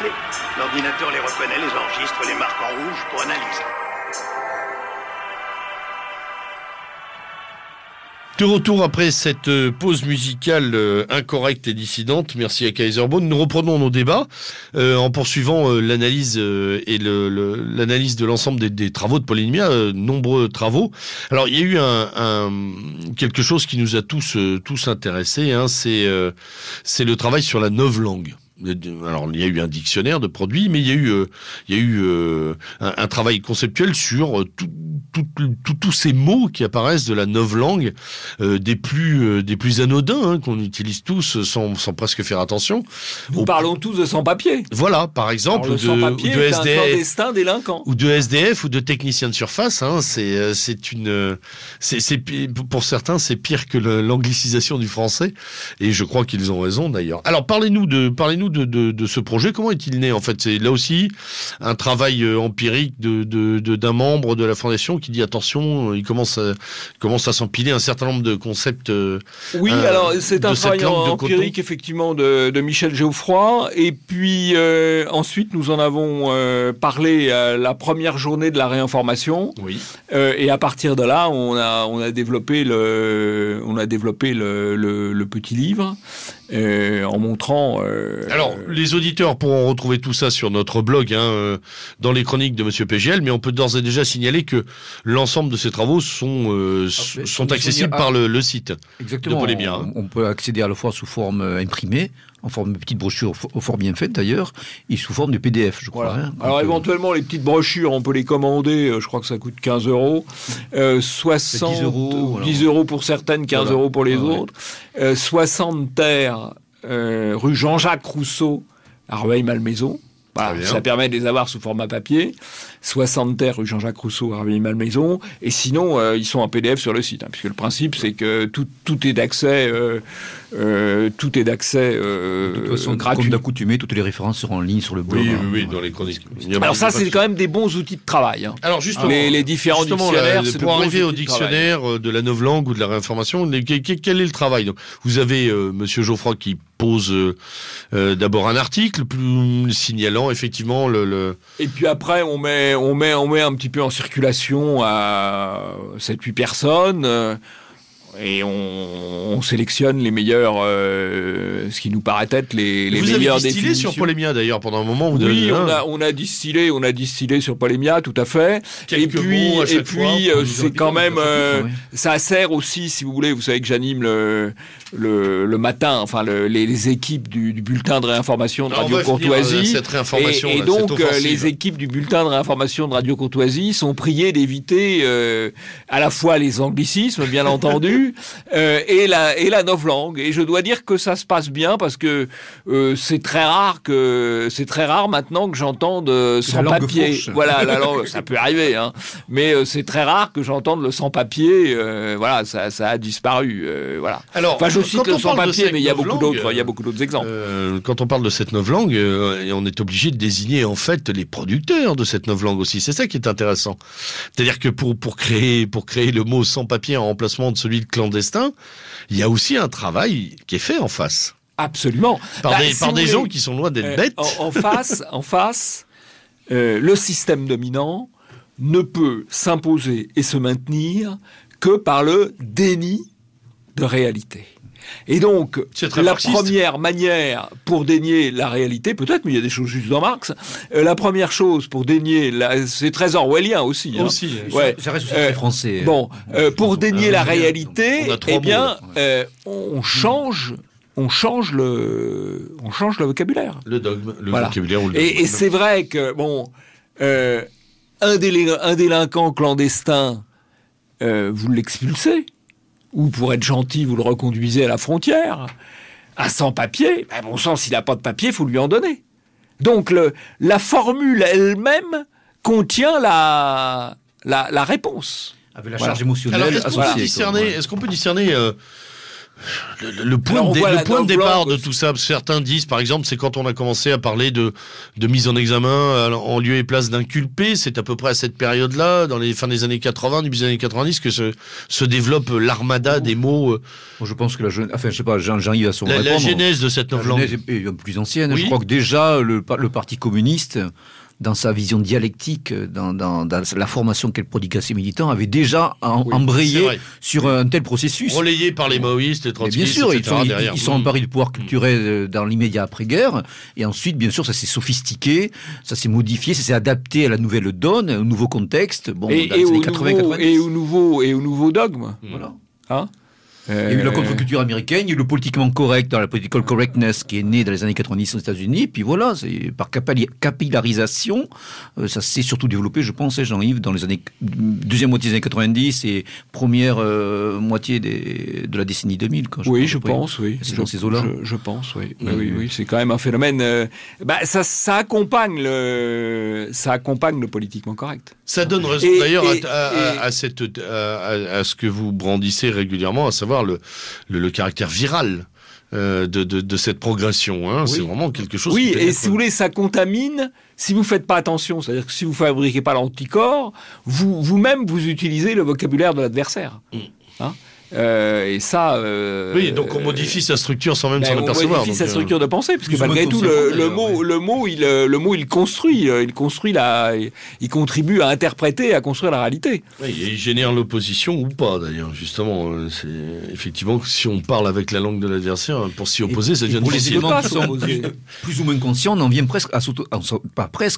clés. L'ordinateur les reconnaît, les enregistre, les marque en rouge pour analyse. De retour après cette pause musicale incorrecte et dissidente, merci à Kaiserbone. Nous reprenons nos débats en poursuivant l'analyse et l'analyse de l'ensemble des travaux de Pauline Mia, nombreux travaux. Alors il y a eu quelque chose qui nous a tous intéressés, hein, c'est le travail sur la novlangue. Alors il y a eu un dictionnaire de produits, mais il y a eu un travail conceptuel sur tous ces mots qui apparaissent de la novlangue, des plus anodins, hein, qu'on utilise tous sans presque faire attention. Nous parlons tous de sans-papier. Voilà, par exemple, de sans-papier, de SDF, un clandestin délinquant, ou de SDF ou de technicien de surface. Hein, pour certains, c'est pire que l'anglicisation du français, et je crois qu'ils ont raison d'ailleurs. Alors parlez-nous de ce projet. Comment est-il né en fait? C'est là aussi un travail empirique d'un membre de la fondation qui dit attention, il commence à s'empiler un certain nombre de concepts. Oui, alors c'est un travail empirique effectivement de Michel Geoffroy, et puis ensuite nous en avons parlé à la première journée de la réinformation. Oui. Et à partir de là, on a développé le petit livre. En montrant... Alors, les auditeurs pourront retrouver tout ça sur notre blog, dans les chroniques de Monsieur PGL, mais on peut d'ores et déjà signaler que l'ensemble de ces travaux sont accessibles par le site. Exactement. De Pauline Mia. On peut accéder à la fois sous forme imprimée, en forme de petite brochure fort bien faite d'ailleurs, et sous forme de PDF, je crois. Voilà. Alors éventuellement, les petites brochures, on peut les commander, je crois que ça coûte 15 €, 10 € pour certaines, 15 € pour les autres, 60 terres, rue Jean-Jacques Rousseau, à Rueil-Malmaison. Voilà, ça permet de les avoir sous format papier. 60 terres rue Jean-Jacques Rousseau à Rueil-Malmaison. Et sinon, ils sont en PDF sur le site, hein, puisque le principe, c'est que tout est d'accès, de toute façon, gratuit. Comme d'accoutumé, toutes les références seront en ligne sur le blog. Oui, dans les chroniques. Alors ça, c'est quand même des bons outils de travail. Hein. Alors justement, les différents dictionnaires, pour arriver au dictionnaire de la novlangue ou de la réinformation, quel est le travail? Donc, vous avez Monsieur Geoffroy qui pose d'abord un article signalant effectivement Et puis après, on met un petit peu en circulation à 7-8 personnes. Et on sélectionne les meilleurs, ce qui nous paraît être les meilleurs définitions. Vous avez distillé sur Pauline Mia d'ailleurs pendant un moment. Oui, on a distillé sur Pauline Mia, tout à fait. Et puis c'est quand même, ça sert aussi, si vous voulez. Vous savez que j'anime le matin, enfin les équipes du bulletin de réinformation de Radio Courtoisie. Et donc les équipes du bulletin de réinformation de Radio Courtoisie sont priées d'éviter à la fois les anglicismes, bien entendu. Et la novlangue. Et je dois dire que ça se passe bien parce que c'est très rare maintenant que j'entende sans papier. Voilà, la langue, ça peut arriver, hein. Mais c'est très rare que j'entende le sans papier. Voilà, ça a disparu. Voilà. Alors, enfin, je cite le sans papier, mais il y a beaucoup d'autres exemples. Quand on parle de cette novlangue, on est obligé de désigner en fait les producteurs de cette novlangue aussi. C'est ça qui est intéressant. C'est-à-dire que pour créer le mot sans papier en remplacement de celui de clandestin, il y a aussi un travail qui est fait en face. Absolument. Par des gens qui sont loin d'être bêtes. En face, le système dominant ne peut s'imposer et se maintenir que par le déni de réalité. Et donc, la première manière pour dénier la réalité, peut-être, mais il y a des choses justes dans Marx, la première chose pour dénier, c'est très orwellien aussi. Hein. Aussi, ouais. Ça reste aussi très français. Bon, pour dénier la réalité, eh bien, on change le vocabulaire. Le dogme, vocabulaire ou le dogme. Et c'est vrai que, bon, un délinquant clandestin, vous l'expulsez. Ou pour être gentil, vous le reconduisez à la frontière. Un sans-papier, bon sang, s'il n'a pas de papier, il faut lui en donner. Donc la formule elle-même contient la réponse. Avec la charge émotionnelle associée. Est-ce qu'on peut discerner Le point de départ de tout ça, certains disent, par exemple, c'est quand on a commencé à parler de mise en examen en lieu et place d'inculpés. C'est à peu près à cette période-là, dans les fins des années 80, début des années 90, que se développe l'armada des mots. Je pense que je sais pas, Jean-Yves a son répondre. La genèse de cette novlangue. La genèse est plus ancienne. Oui. Je crois que déjà, le Parti communiste, dans sa vision dialectique, dans la formation qu'elle prodigue à ses militants, avait déjà embrayé sur un tel processus. Relayé par les maoïstes, les trotskistes, bien sûr, etc. ils sont emparés du pouvoir culturel dans l'immédiat après-guerre, et ensuite, bien sûr, ça s'est sophistiqué, ça s'est modifié, ça s'est adapté à la nouvelle donne, au nouveau contexte, dans les années 80-90. Et au nouveau dogme. Voilà. Hein? Il y a eu la contre-culture américaine, il y a eu le politiquement correct, dans la political correctness qui est né dans les années 90 aux États-Unis, puis voilà, c'est par capillarisation, ça s'est surtout développé, je pense, Jean-Yves, dans les années deuxième moitié des années 90 et première moitié de la décennie 2000. Je pense, oui. C'est dans ces eaux-là. Je pense, oui. Oui, c'est quand même un phénomène. Ça accompagne le politiquement correct. Ça donne raison d'ailleurs à ce que vous brandissez régulièrement, à savoir le caractère viral de cette progression. Hein. Oui. C'est vraiment quelque chose. Oui, et si vous voulez, ça contamine. Si vous faites pas attention, c'est-à-dire que si vous fabriquez pas l'anticorps, vous-même vous utilisez le vocabulaire de l'adversaire. Hein. Et ça. Oui, donc on modifie sa structure sans même s'en apercevoir. On modifie sa structure de pensée, parce que malgré tout, le mot, il construit, il contribue à interpréter, à construire la réalité. Oui, et il génère l'opposition ou pas, d'ailleurs. Justement, c'est effectivement si on parle avec la langue de l'adversaire, pour s'y opposer, ça devient difficile. Pour les éléments qui sont plus ou moins conscients, on en vient presque à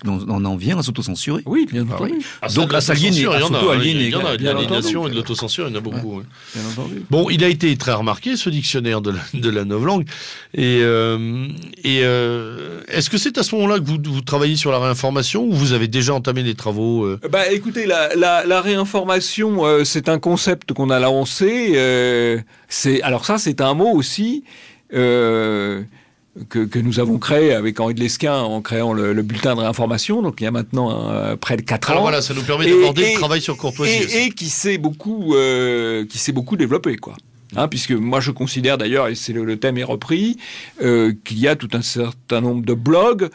on en vient à s'autocensurer. Oui, bien entendu. Donc à s'aliéner, il y en a. Il y en a de l'aliénation et de l'autocensuré, l'autocensure, il y en a beaucoup. Bien entendu. Bon, il a été très remarqué, ce dictionnaire de la novlangue. Et est-ce que c'est à ce moment-là que vous travaillez sur la réinformation ou vous avez déjà entamé des travaux Écoutez, la réinformation, c'est un concept qu'on a lancé. C'est un mot aussi que nous avons créé avec Henri de Lesquen en créant le bulletin de réinformation, donc il y a maintenant près de 4 ans. Alors voilà, ça nous permet d'aborder le travail sur Courtoisie. Et qui s'est beaucoup développé, quoi. Hein, puisque moi je considère d'ailleurs, et c'est le thème est repris, qu'il y a tout un certain nombre de blogs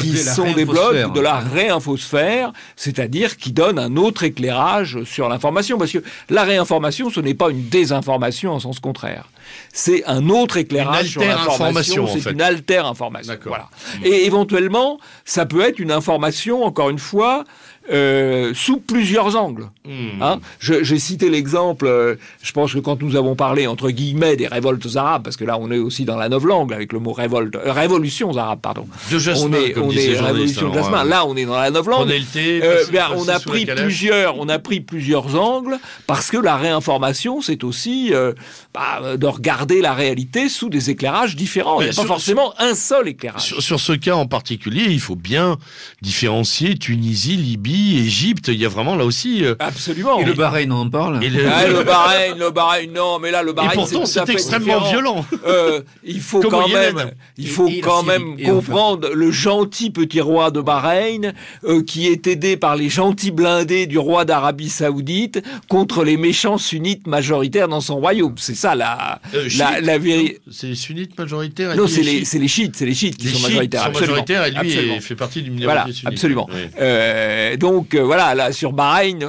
qui sont des blogs de la réinfosphère, c'est-à-dire qui donnent un autre éclairage sur l'information. Parce que la réinformation, ce n'est pas une désinformation en sens contraire. C'est un autre éclairage sur l'information. C'est une alter-information. Voilà. Et éventuellement, ça peut être une information, encore une fois, sous plusieurs angles. Hein, j'ai cité l'exemple, je pense que quand nous avons parlé entre guillemets des révoltes arabes, parce que là on est aussi dans la novlangue avec le mot révolutions arabes, pardon. De Jasmin, on est révolution de Jasmin. Là on est dans la novlangue. On a pris plusieurs angles parce que la réinformation c'est aussi de regarder la réalité sous des éclairages différents. Il n'y a pas forcément un seul éclairage. Sur ce cas en particulier, il faut bien différencier Tunisie, Libye, Égypte. Il y a vraiment là aussi. Absolument. Et le Bahreïn, on en parle. Le Bahreïn, non, mais là le Bahreïn. Et pourtant, c'est extrêmement violent. Il faut quand même comprendre le gentil petit roi de Bahreïn qui est aidé par les gentils blindés du roi d'Arabie Saoudite contre les méchants sunnites majoritaires dans son royaume. C'est ça la vérité. C'est les sunnites majoritaires. Non, c'est les chiites qui sont majoritaires. Et lui fait partie d'une minorité sunnite. Absolument. Donc voilà, là sur Bahreïn,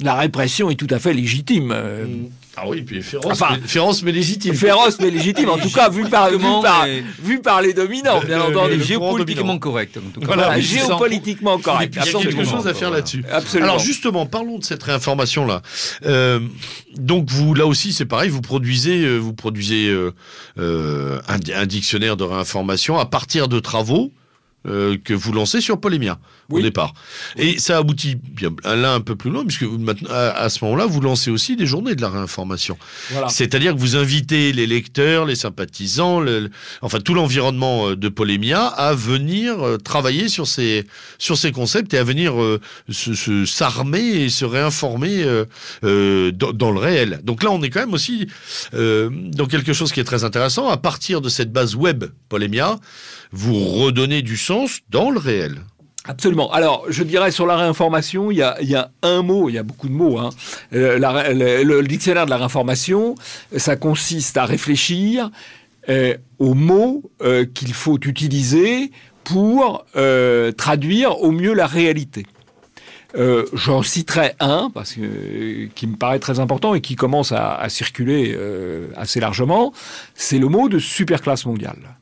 la répression est tout à fait légitime. Ah oui, puis féroce mais légitime. Féroce mais légitime, en tout cas vu par les dominants, bien entendu. Géopolitiquement correct. En tout cas. Voilà, géopolitiquement correct. Il y a quelque chose à faire là-dessus. Absolument. Alors justement, parlons de cette réinformation-là. Donc vous, là aussi, c'est pareil, vous produisez un dictionnaire de réinformation à partir de travaux que vous lancez sur Polémia au départ. Et ça aboutit bien là un peu plus loin, puisque maintenant, à ce moment-là, vous lancez aussi des journées de la réinformation. Voilà. C'est-à-dire que vous invitez les lecteurs, les sympathisants, enfin tout l'environnement de Polémia à venir travailler sur ces concepts et à venir s'armer et se réinformer dans le réel. Donc là, on est quand même aussi dans quelque chose qui est très intéressant. À partir de cette base web Polémia, vous redonnez du sens dans le réel. Absolument. Alors, je dirais sur la réinformation, il y a un mot, il y a beaucoup de mots. Hein. Le dictionnaire de la réinformation, ça consiste à réfléchir aux mots qu'il faut utiliser pour traduire au mieux la réalité. J'en citerai un qui me paraît très important et qui commence à circuler assez largement. C'est le mot de superclasse mondiale,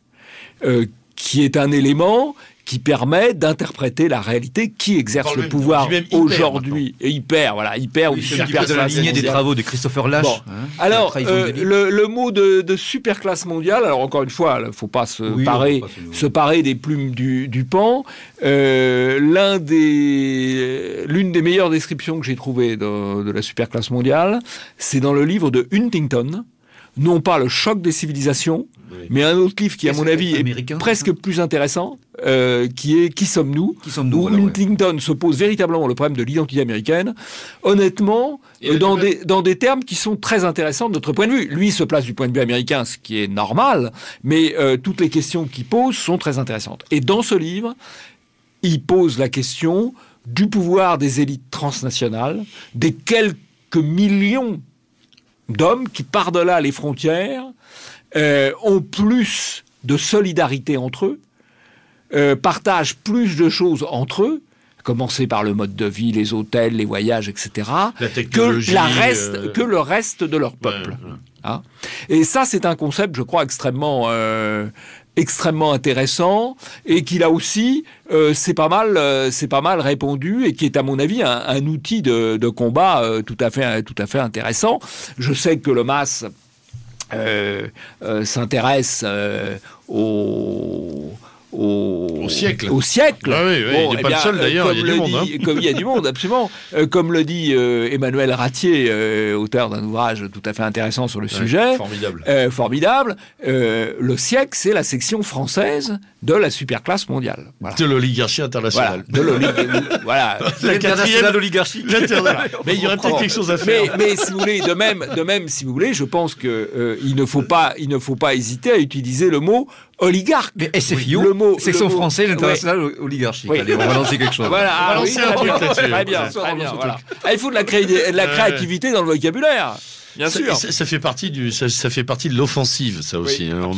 qui est un élément qui permet d'interpréter la réalité, qui exerce le pouvoir aujourd'hui. Et hyper ou super. De la lignée des travaux de Christopher Lasch. Bon. Alors, le mot de superclasse mondiale, alors encore une fois, il ne faut pas se parer des plumes du pan. L'une des meilleures descriptions que j'ai trouvées de la superclasse mondiale, c'est dans le livre de Huntington, non pas le choc des civilisations, mais un autre livre qui, à mon avis, est presque plus intéressant, qui est Qui sommes-nous, où Huntington se pose véritablement le problème de l'identité américaine, honnêtement, dans des termes qui sont très intéressants de notre point de vue. Lui se place du point de vue américain, ce qui est normal, mais toutes les questions qu'il pose sont très intéressantes. Et dans ce livre, il pose la question du pouvoir des élites transnationales, des quelques millions d'hommes qui, par-delà les frontières, ont plus de solidarité entre eux, partagent plus de choses entre eux, à commencer par le mode de vie, les hôtels, les voyages, etc., que le reste de leur peuple. Ouais. Hein. Et ça, c'est un concept, je crois, extrêmement intéressant, et qui là aussi c'est pas mal répondu, et qui est à mon avis un outil de combat tout à fait intéressant. Je sais que le MAS s'intéresse au siècle. Ah oui, il n'est pas le seul d'ailleurs, il y a du monde. Comme il y a du monde, absolument. Comme le dit Emmanuel Ratier, auteur d'un ouvrage tout à fait intéressant sur le sujet. Formidable. Le siècle, c'est la section française de la superclasse mondiale. Voilà. De l'oligarchie internationale. Voilà. La quatrième oligarchie. Mais il y aurait peut-être quelque chose à faire. Mais si vous voulez, de même, si vous voulez, je pense que il ne faut pas hésiter à utiliser le mot oligarque. Mais SFIO, section française internationale oligarchique. Oui. Allez, on va lancer quelque chose. Voilà, on va lancer un truc là-dessus. Très bien. Voilà. Il faut de la créativité dans le vocabulaire. Bien sûr. Ça fait partie de l'offensive, ça aussi. Hein.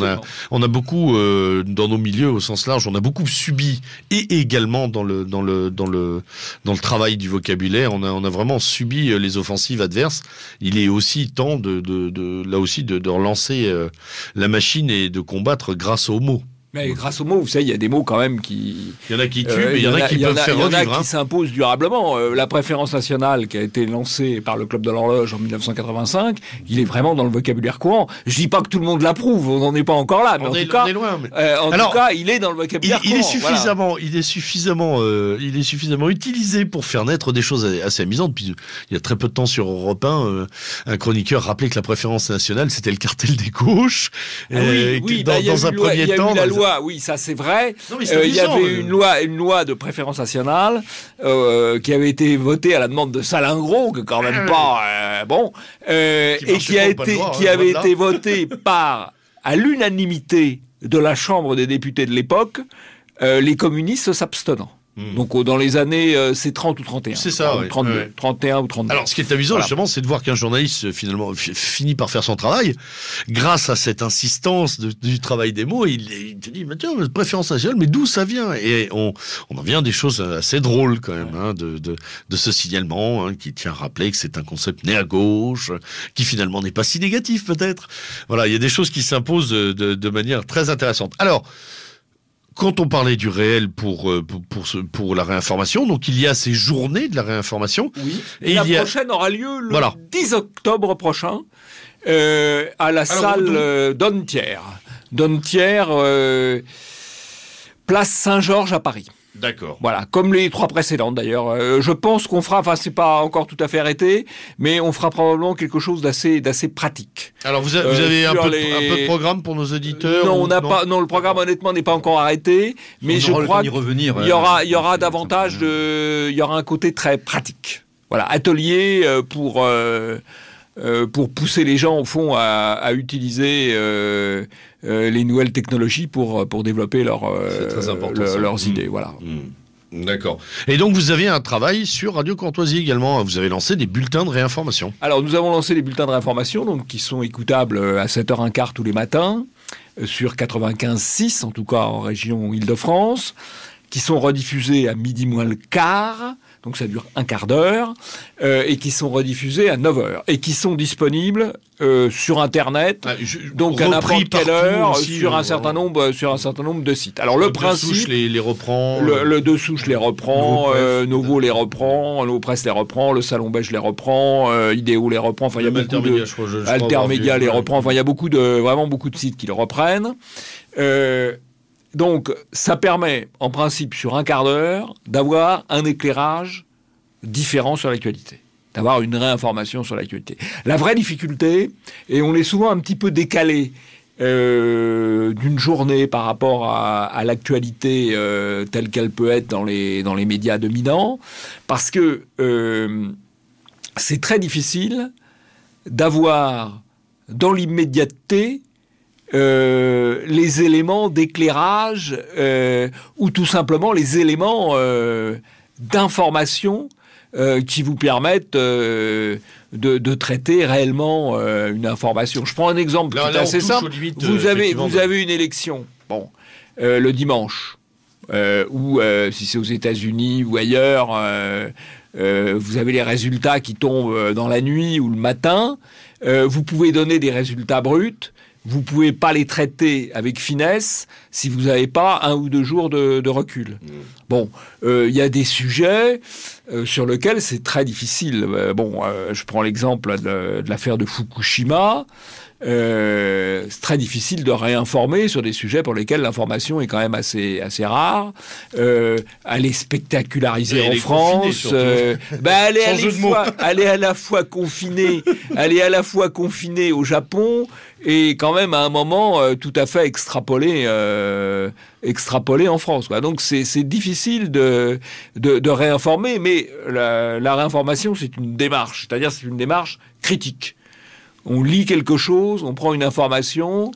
On a beaucoup dans nos milieux au sens large, on a beaucoup subi, et également dans le travail du vocabulaire, on a vraiment subi les offensives adverses. Il est aussi temps de relancer la machine et de combattre grâce aux mots. Mais grâce aux mots, vous savez, il y a des mots quand même qui... Il y en a qui tuent, mais il y en a qui peuvent faire revivre. Il y en a qui s'imposent durablement. La préférence nationale qui a été lancée par le Club de l'Horloge en 1985, il est vraiment dans le vocabulaire courant. Je dis pas que tout le monde l'approuve, on n'en est pas encore là, mais en tout cas, il est dans le vocabulaire courant. Il est suffisamment utilisé pour faire naître des choses assez amusantes. Puis il y a très peu de temps sur Europe 1, un chroniqueur rappelait que la préférence nationale, c'était le cartel des gauches. Dans un premier temps... Oui, ça c'est vrai. Il y avait une loi de préférence nationale qui avait été votée à la demande de Salingro, que quand même pas et qui avait été votée à l'unanimité de la Chambre des députés de l'époque, les communistes s'abstenant. Donc dans les années, c'est 30 ou 31. C'est ça, 31 ou 32. Alors ce qui est amusant justement, c'est de voir qu'un journaliste finalement finit par faire son travail grâce à cette insistance du travail des mots. Il te dit, tiens, préférence nationale, mais d'où ça vient? Et on en vient à des choses assez drôles quand même, de ce signalement qui tient à rappeler que c'est un concept né à gauche, qui finalement n'est pas si négatif peut-être. Voilà, il y a des choses qui s'imposent de manière très intéressante. Alors, quand on parlait du réel pour la réinformation, donc il y a ces journées de la réinformation. Oui. Et la prochaine aura lieu le 10 octobre prochain à la salle Dontière. Dontière, place Saint-Georges à Paris. D'accord. Voilà, comme les 3 précédentes d'ailleurs. Je pense qu'on fera, c'est pas encore tout à fait arrêté, mais on fera probablement quelque chose d'assez pratique. Alors vous avez un peu de programme pour nos auditeurs? Non, le programme honnêtement n'est pas encore arrêté, mais je crois qu'il y aura davantage il y aura un côté très pratique. Voilà, atelier pour pousser les gens au fond à utiliser les nouvelles technologies pour développer leurs idées. Voilà. D'accord. Et donc vous avez un travail sur Radio Courtoisie également. Vous avez lancé des bulletins de réinformation. Alors nous avons lancé des bulletins de réinformation donc, qui sont écoutables à 7h15 tous les matins, sur 95.6, en tout cas en région Île-de-France, qui sont rediffusés à midi moins le quart, donc ça dure un quart d'heure, et qui sont rediffusés à 9h, et qui sont disponibles sur Internet, donc à n'importe quelle heure, aussi, sur un certain nombre de sites. Alors le principe, Souche les reprend, le De Souche les reprend, Novo les reprend, Novo Presse les reprend, le Salon Beige les reprend, Idéo les reprend, enfin il y a beaucoup de Altermédia les reprend, enfin il y a vraiment beaucoup de sites qui le reprennent. Donc, ça permet, en principe, sur un quart d'heure, d'avoir un éclairage différent sur l'actualité, d'avoir une réinformation sur l'actualité. La vraie difficulté, et on est souvent un petit peu décalé d'une journée par rapport à l'actualité telle qu'elle peut être dans les médias dominants, parce que c'est très difficile d'avoir dans l'immédiateté les éléments d'éclairage ou tout simplement les éléments d'information qui vous permettent de traiter réellement une information. Je prends un exemple tout assez simple. Vous avez une élection, le dimanche, ou si c'est aux États-Unis ou ailleurs, vous avez les résultats qui tombent dans la nuit ou le matin. Vous pouvez donner des résultats bruts. Vous ne pouvez pas les traiter avec finesse si vous n'avez pas 1 ou 2 jours de recul. Il y a des sujets sur lesquels c'est très difficile. Je prends l'exemple de l'affaire de Fukushima. C'est très difficile de réinformer sur des sujets pour lesquels l'information est quand même assez rare. Elle est spectacularisée en France. Elle est à la fois confinée au Japon et quand même à un moment tout à fait extrapolée en France, quoi. Donc c'est difficile de réinformer, mais la réinformation c'est une démarche, c'est-à-dire c'est une démarche critique. On lit quelque chose, on prend une information,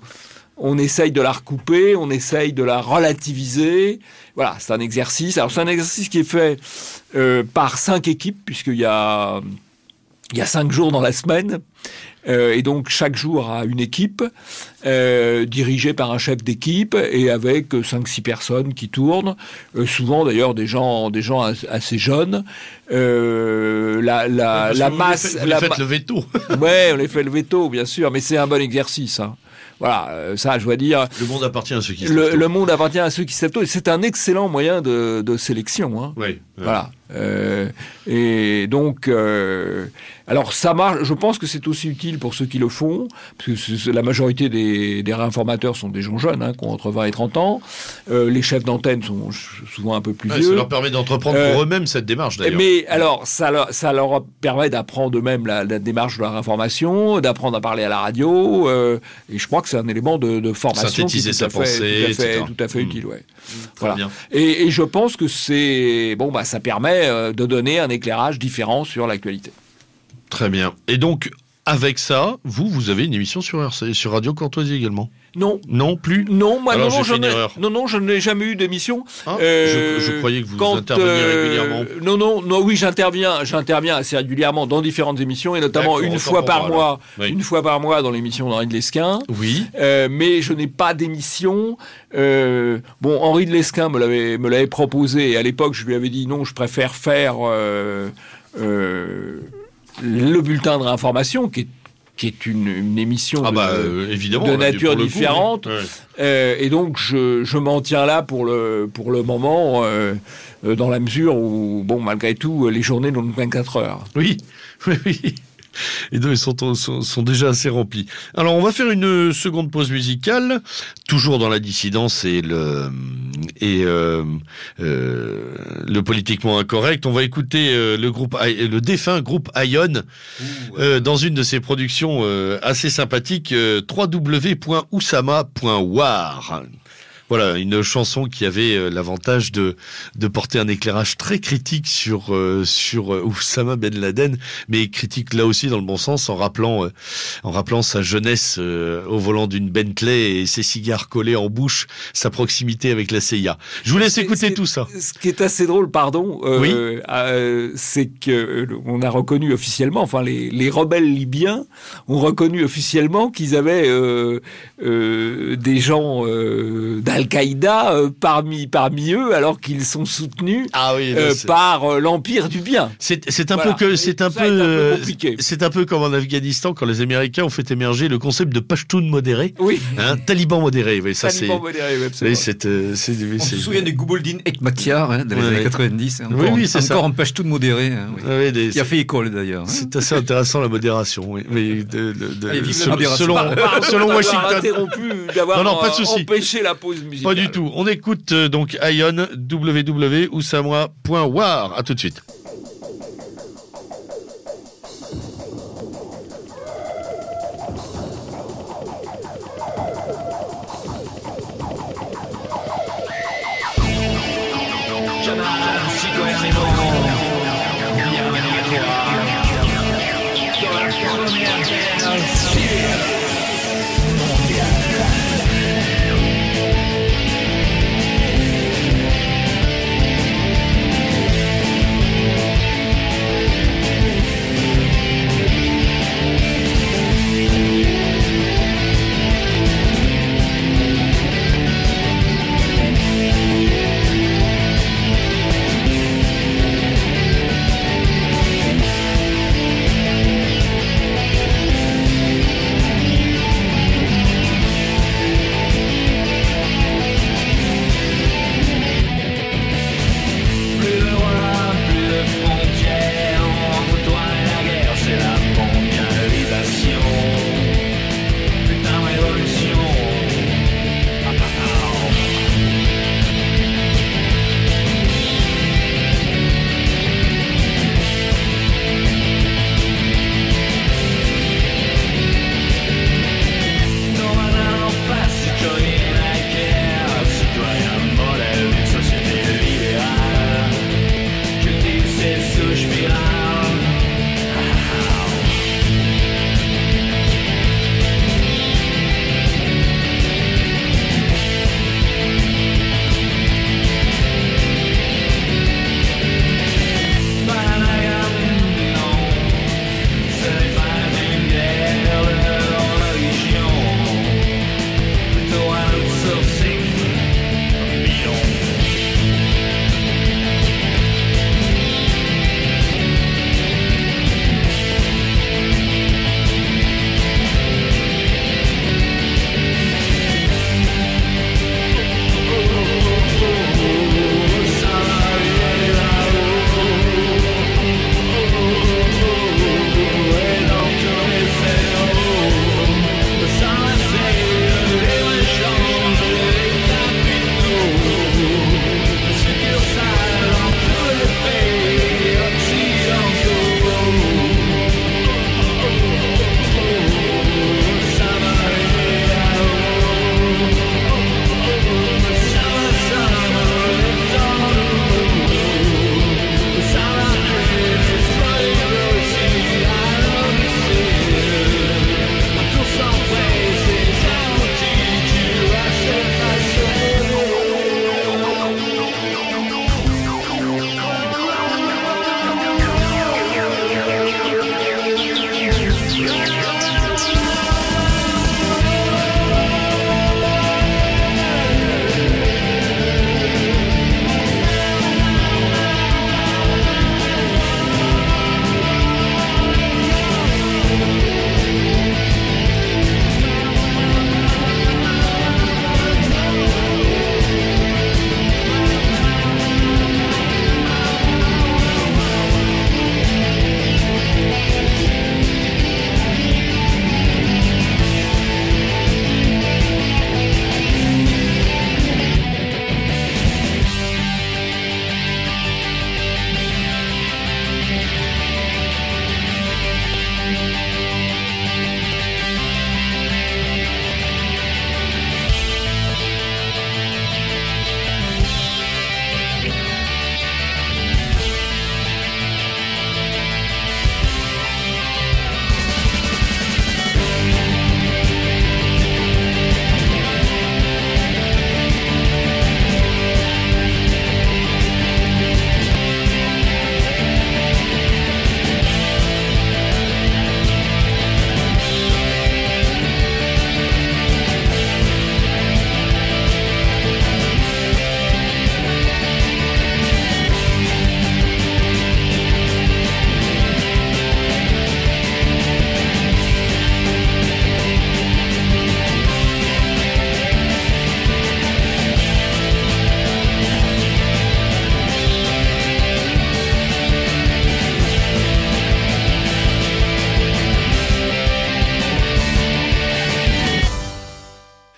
on essaye de la recouper, on essaye de la relativiser. Voilà, c'est un exercice. Alors c'est un exercice qui est fait par 5 équipes, puisqu'il y a 5 jours dans la semaine. Et donc chaque jour a une équipe dirigée par un chef d'équipe et avec 5-6 personnes qui tournent, souvent d'ailleurs des gens assez jeunes. La masse, vous faites le veto. Ouais, on les fait le veto, bien sûr, mais c'est un bon exercice. Hein. Voilà, ça, je dois dire. Le monde appartient à ceux qui se lèvent tôt. Le monde appartient à ceux qui se lèvent tôt. Et c'est un excellent moyen de sélection. Hein. Oui. Voilà. Et donc, alors ça marche. Je pense que c'est aussi utile pour ceux qui le font, parce que la majorité des réinformateurs sont des gens jeunes, qui ont entre 20 et 30 ans. Les chefs d'antenne sont souvent un peu plus vieux. Ça leur permet d'entreprendre pour eux-mêmes cette démarche, d'ailleurs. Mais alors, ça leur permet d'apprendre eux-mêmes la démarche de la réinformation, d'apprendre à parler à la radio. Et je crois que c'est un élément de formation synthétiser sa pensée, tout à fait utile. Ouais. Très bien. Et je pense que c'est ça permet de donner un éclairage différent sur l'actualité. Très bien. Et donc, avec ça, vous avez une émission sur Radio Courtoisie également? Non. Non, plus? Non, moi, alors, je n'ai jamais eu d'émission. Ah, je croyais que vous interveniez régulièrement. Oui, j'interviens assez régulièrement dans différentes émissions, et notamment une fois par mois dans l'émission d'Henri de Lesquen. Oui. Mais je n'ai pas d'émission. Henri de Lesquen me l'avait proposé, et à l'époque, je lui avais dit non, je préfère faire le bulletin de réinformation, qui est une émission de nature différente. Oui. Et donc, je m'en tiens là pour le moment, dans la mesure où, malgré tout, les journées n'ont que 24 heures. Oui. Et donc, ils sont déjà assez remplis. Alors, on va faire une seconde pause musicale, toujours dans la dissidence et le politiquement incorrect. On va écouter le défunt groupe Ion, dans une de ses productions assez sympathiques, www.oussama.war. Voilà, une chanson qui avait l'avantage de porter un éclairage très critique sur Oussama Ben Laden, mais critique là aussi dans le bon sens, en rappelant sa jeunesse au volant d'une Bentley et ses cigares collés en bouche, sa proximité avec la CIA. Je vous laisse écouter tout ça. Ce qui est assez drôle, oui. C'est que on a reconnu officiellement, enfin les rebelles libyens ont reconnu officiellement qu'ils avaient des gens d'Al-Qaïda parmi eux, alors qu'ils sont soutenus par l'Empire du Bien. C'est un peu compliqué. C'est un peu comme en Afghanistan quand les Américains ont fait émerger le concept de Pashtun modéré. Oui. Taliban modéré. Oui, ça Taliban modéré, on se souvient des Gouboldine Ekmatyar dans les années 90. Encore un Pashtun modéré. Qui a fait école d'ailleurs. C'est assez intéressant la modération. Oui. Mais selon Washington. Interrompu d'avoir empêché la pause musicale. Pas du tout. On écoute donc Ion www.oussama.war. À tout de suite.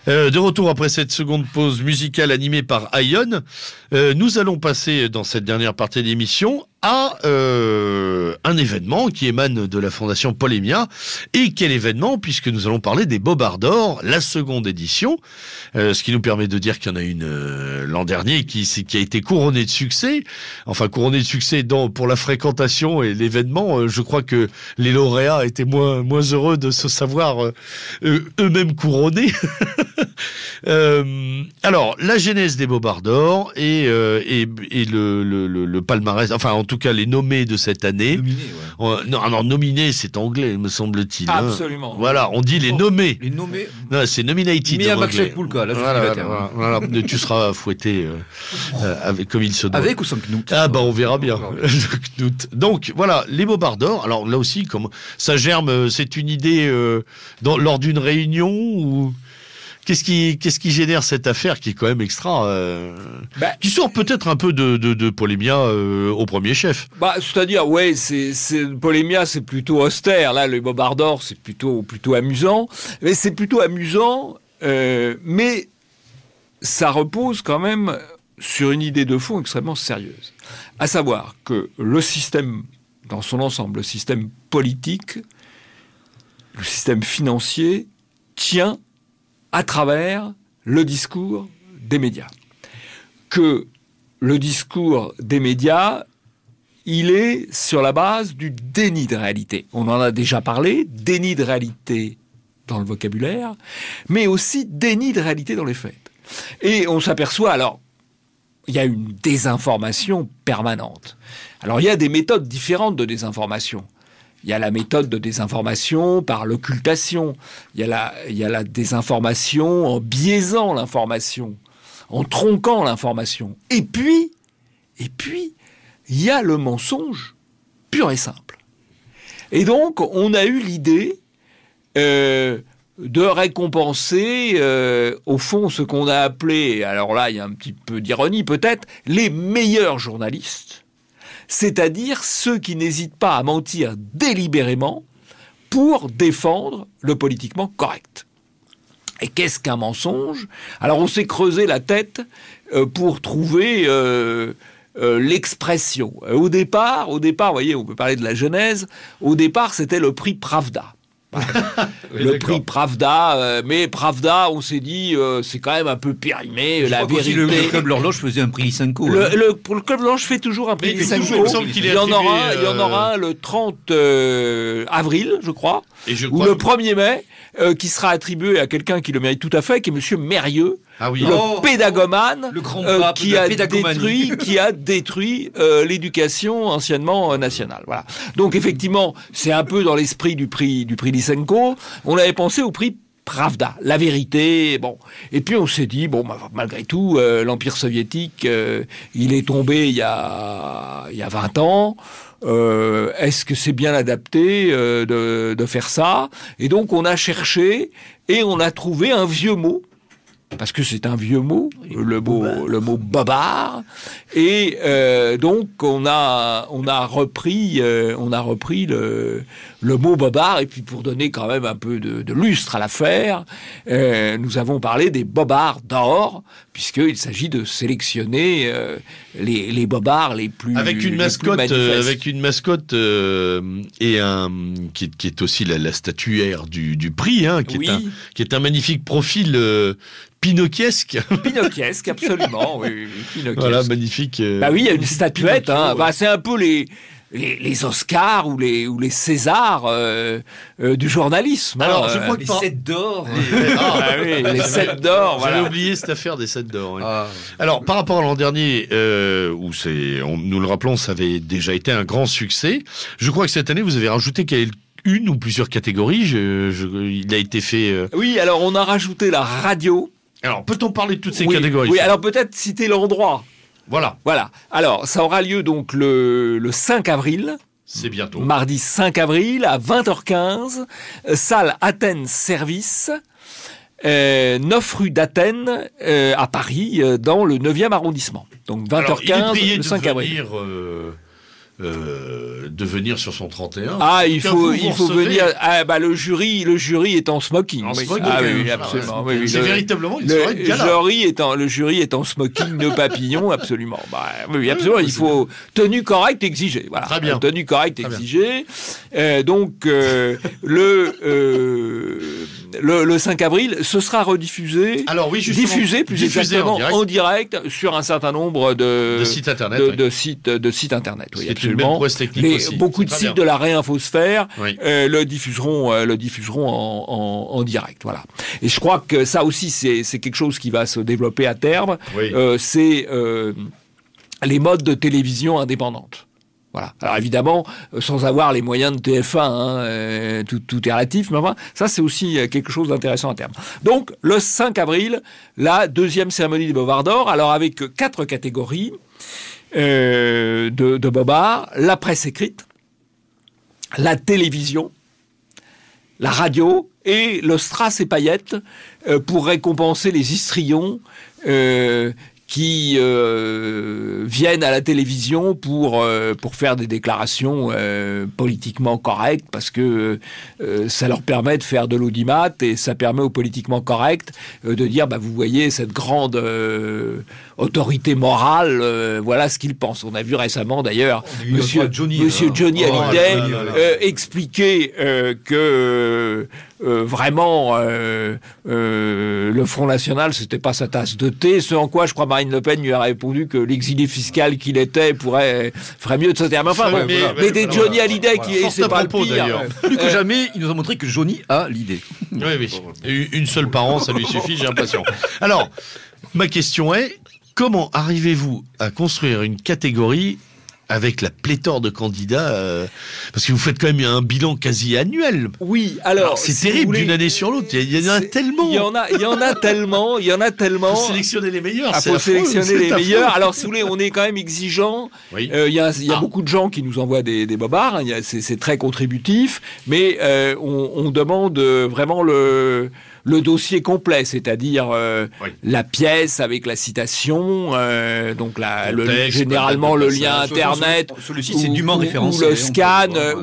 De retour après cette seconde pause musicale animée par Ion, nous allons passer dans cette dernière partie de l'émission à un événement qui émane de la Fondation Polémia. Et quel événement, puisque nous allons parler des Bobards d'Or, la seconde édition, ce qui nous permet de dire qu'il y en a une l'an dernier qui a été couronnée de succès. Enfin, couronnée de succès pour la fréquentation et l'événement. Je crois que les lauréats étaient moins heureux de se savoir eux-mêmes couronnés. Alors, la genèse des Bobards d'Or et le palmarès, enfin en tout cas les nommés de cette année. Nominés, ouais. Non, nominés, c'est anglais, me semble-t-il. Absolument. Hein. Voilà, on dit les nommés. Les nommés. Non, c'est nominated. Mais à Maxwell Poulka, là, voilà, tu seras fouetté comme il se doit. Avec ou sans Knut? Ah bah on verra bien. Knut. Donc voilà, les Bobards d'Or. Alors là aussi, comme ça germe, c'est une idée lors d'une réunion ou qu'est-ce qui génère cette affaire qui est quand même extra, qui sort peut-être un peu de Polémia au premier chef. C'est-à-dire, ouais, c'est Polémia, c'est plutôt austère. Là, les Bobards d'Or, c'est plutôt amusant. Mais c'est plutôt amusant, mais ça repose quand même sur une idée de fond extrêmement sérieuse. À savoir que le système, dans son ensemble, le système politique, le système financier, tient à travers le discours des médias. Que le discours des médias, il est sur la base du déni de réalité. On en a déjà parlé, déni de réalité dans le vocabulaire, mais aussi déni de réalité dans les faits. Et on s'aperçoit, alors, il y a une désinformation permanente. Alors, il y a des méthodes différentes de désinformation. Il y a la méthode de désinformation par l'occultation. Il y a la désinformation en biaisant l'information, en tronquant l'information. Et puis, il y a le mensonge pur et simple. Et donc, on a eu l'idée de récompenser, au fond, ce qu'on a appelé, alors là, il y a un petit peu d'ironie peut-être, les meilleurs journalistes. C'est-à-dire ceux qui n'hésitent pas à mentir délibérément pour défendre le politiquement correct. Et qu'est-ce qu'un mensonge? Alors on s'est creusé la tête pour trouver l'expression. Au départ, vous voyez, on peut parler de la genèse, au départ c'était le prix Pravda. Oui, le prix Pravda, mais Pravda, on s'est dit, c'est quand même un peu périmé, la vérité. Le Club L'Horloge faisait un prix Lysenko. Pour le Club L'Horloge fait toujours un prix Lysenko. Il y en aura un le 30 avril, je crois, ou le 1er mai, qui sera attribué à quelqu'un qui le mérite tout à fait, qui est Monsieur Mérieux. Ah oui. Le pédagomane, le grand pape qui a détruit l'éducation anciennement nationale. Voilà. Donc effectivement, c'est un peu dans l'esprit du prix Lysenko. On avait pensé au prix Pravda, la vérité. Bon, et puis on s'est dit malgré tout, l'Empire soviétique, il est tombé il y a 20 ans. Est-ce que c'est bien adapté de faire ça? Et donc on a cherché et on a trouvé un vieux mot. Parce que c'est un vieux mot, le mot bobard, et donc on a repris le mot bobard, et puis pour donner quand même un peu de lustre à l'affaire, nous avons parlé des Bobards d'Or, puisqu'il s'agit de sélectionner les bobards les plus avec une mascotte et qui est aussi la statuaire du prix, hein, qui est un magnifique profil. Pinocchiesque. Pinocchiesque, absolument. Oui, Pinocchiesque. Voilà, magnifique. Oui, il y a une statuette. C'est un peu les Oscars ou les Césars du journalisme. Alors, je crois que les 7 d'or. Les 7 d'or. J'avais oublié cette affaire des 7 d'or. Oui. Alors, par rapport à l'an dernier, où nous le rappelons, ça avait déjà été un grand succès. Je crois que cette année, vous avez rajouté une ou plusieurs catégories. Il a été fait. Oui, alors on a rajouté la radio. Alors, peut-on parler de toutes ces catégories? Oui, alors peut-être citer l'endroit. Voilà. Alors, ça aura lieu donc le 5 avril. C'est bientôt. Mardi 5 avril à 20h15. Salle Athènes Service. 9 rue d'Athènes à Paris, dans le 9e arrondissement. Donc 20h15 le 5 avril. de venir sur son 31. Ah, il faut venir. Ah, bah, le jury est en smoking. En smoking, oui, absolument. Oui, c'est véritablement une soirée de gala. Le jury est en smoking de papillon, absolument. Bah, oui, absolument. Il faut tenue correcte exigée. Voilà. Très bien. Tenue correcte exigée. Donc, le 5 avril, ce sera rediffusé. Alors oui, diffusé exactement en direct sur un certain nombre de sites internet. De sites internet. Oui, c'est une belle prouesse technique aussi. Beaucoup de sites de la Réinfosphère le diffuseront en direct. Voilà. Et je crois que ça aussi, c'est quelque chose qui va se développer à terme. Oui. C'est les modes de télévision indépendantes. Voilà. Alors évidemment, sans avoir les moyens de TF1, tout est relatif, mais enfin, ça c'est aussi quelque chose d'intéressant à terme. Donc, le 5 avril, la deuxième cérémonie des Bobards d'Or, alors avec 4 catégories de Bobards: la presse écrite, la télévision, la radio et le strass et paillettes pour récompenser les histrions qui viennent à la télévision pour faire des déclarations politiquement correctes, parce que ça leur permet de faire de l'audimat et ça permet aux politiquement corrects de dire, bah, vous voyez cette grande autorité morale, voilà ce qu'ils pensent. On a vu récemment d'ailleurs Monsieur Johnny Hallyday expliquer que vraiment le Front National c'était pas sa tasse de thé, ce en quoi je crois Marine Le Pen lui a répondu que l'exilé fiscal qu'il était ferait mieux de se taire. Mais enfin, mais des Johnny Hallyday qui c'est pas le pire. Plus que jamais, il nous a montré que Johnny a l'idée. Oui. Une seule par an, ça lui suffit, j'ai l'impression. Alors, ma question est, comment arrivez-vous à construire une catégorie avec la pléthore de candidats, parce que vous faites quand même un bilan quasi annuel. Oui, alors c'est terrible d'une année sur l'autre. Il y en a tellement. Il y en a tellement. Faut sélectionner les meilleurs. Faut sélectionner les meilleurs. Alors, si vous voulez, on est quand même exigeant. Oui. Il y a beaucoup de gens qui nous envoient des bobards. C'est très contributif, mais on demande vraiment le dossier complet, c'est-à-dire la pièce avec la citation, donc généralement le lien internet, celui-ci c'est dûment référencé, ou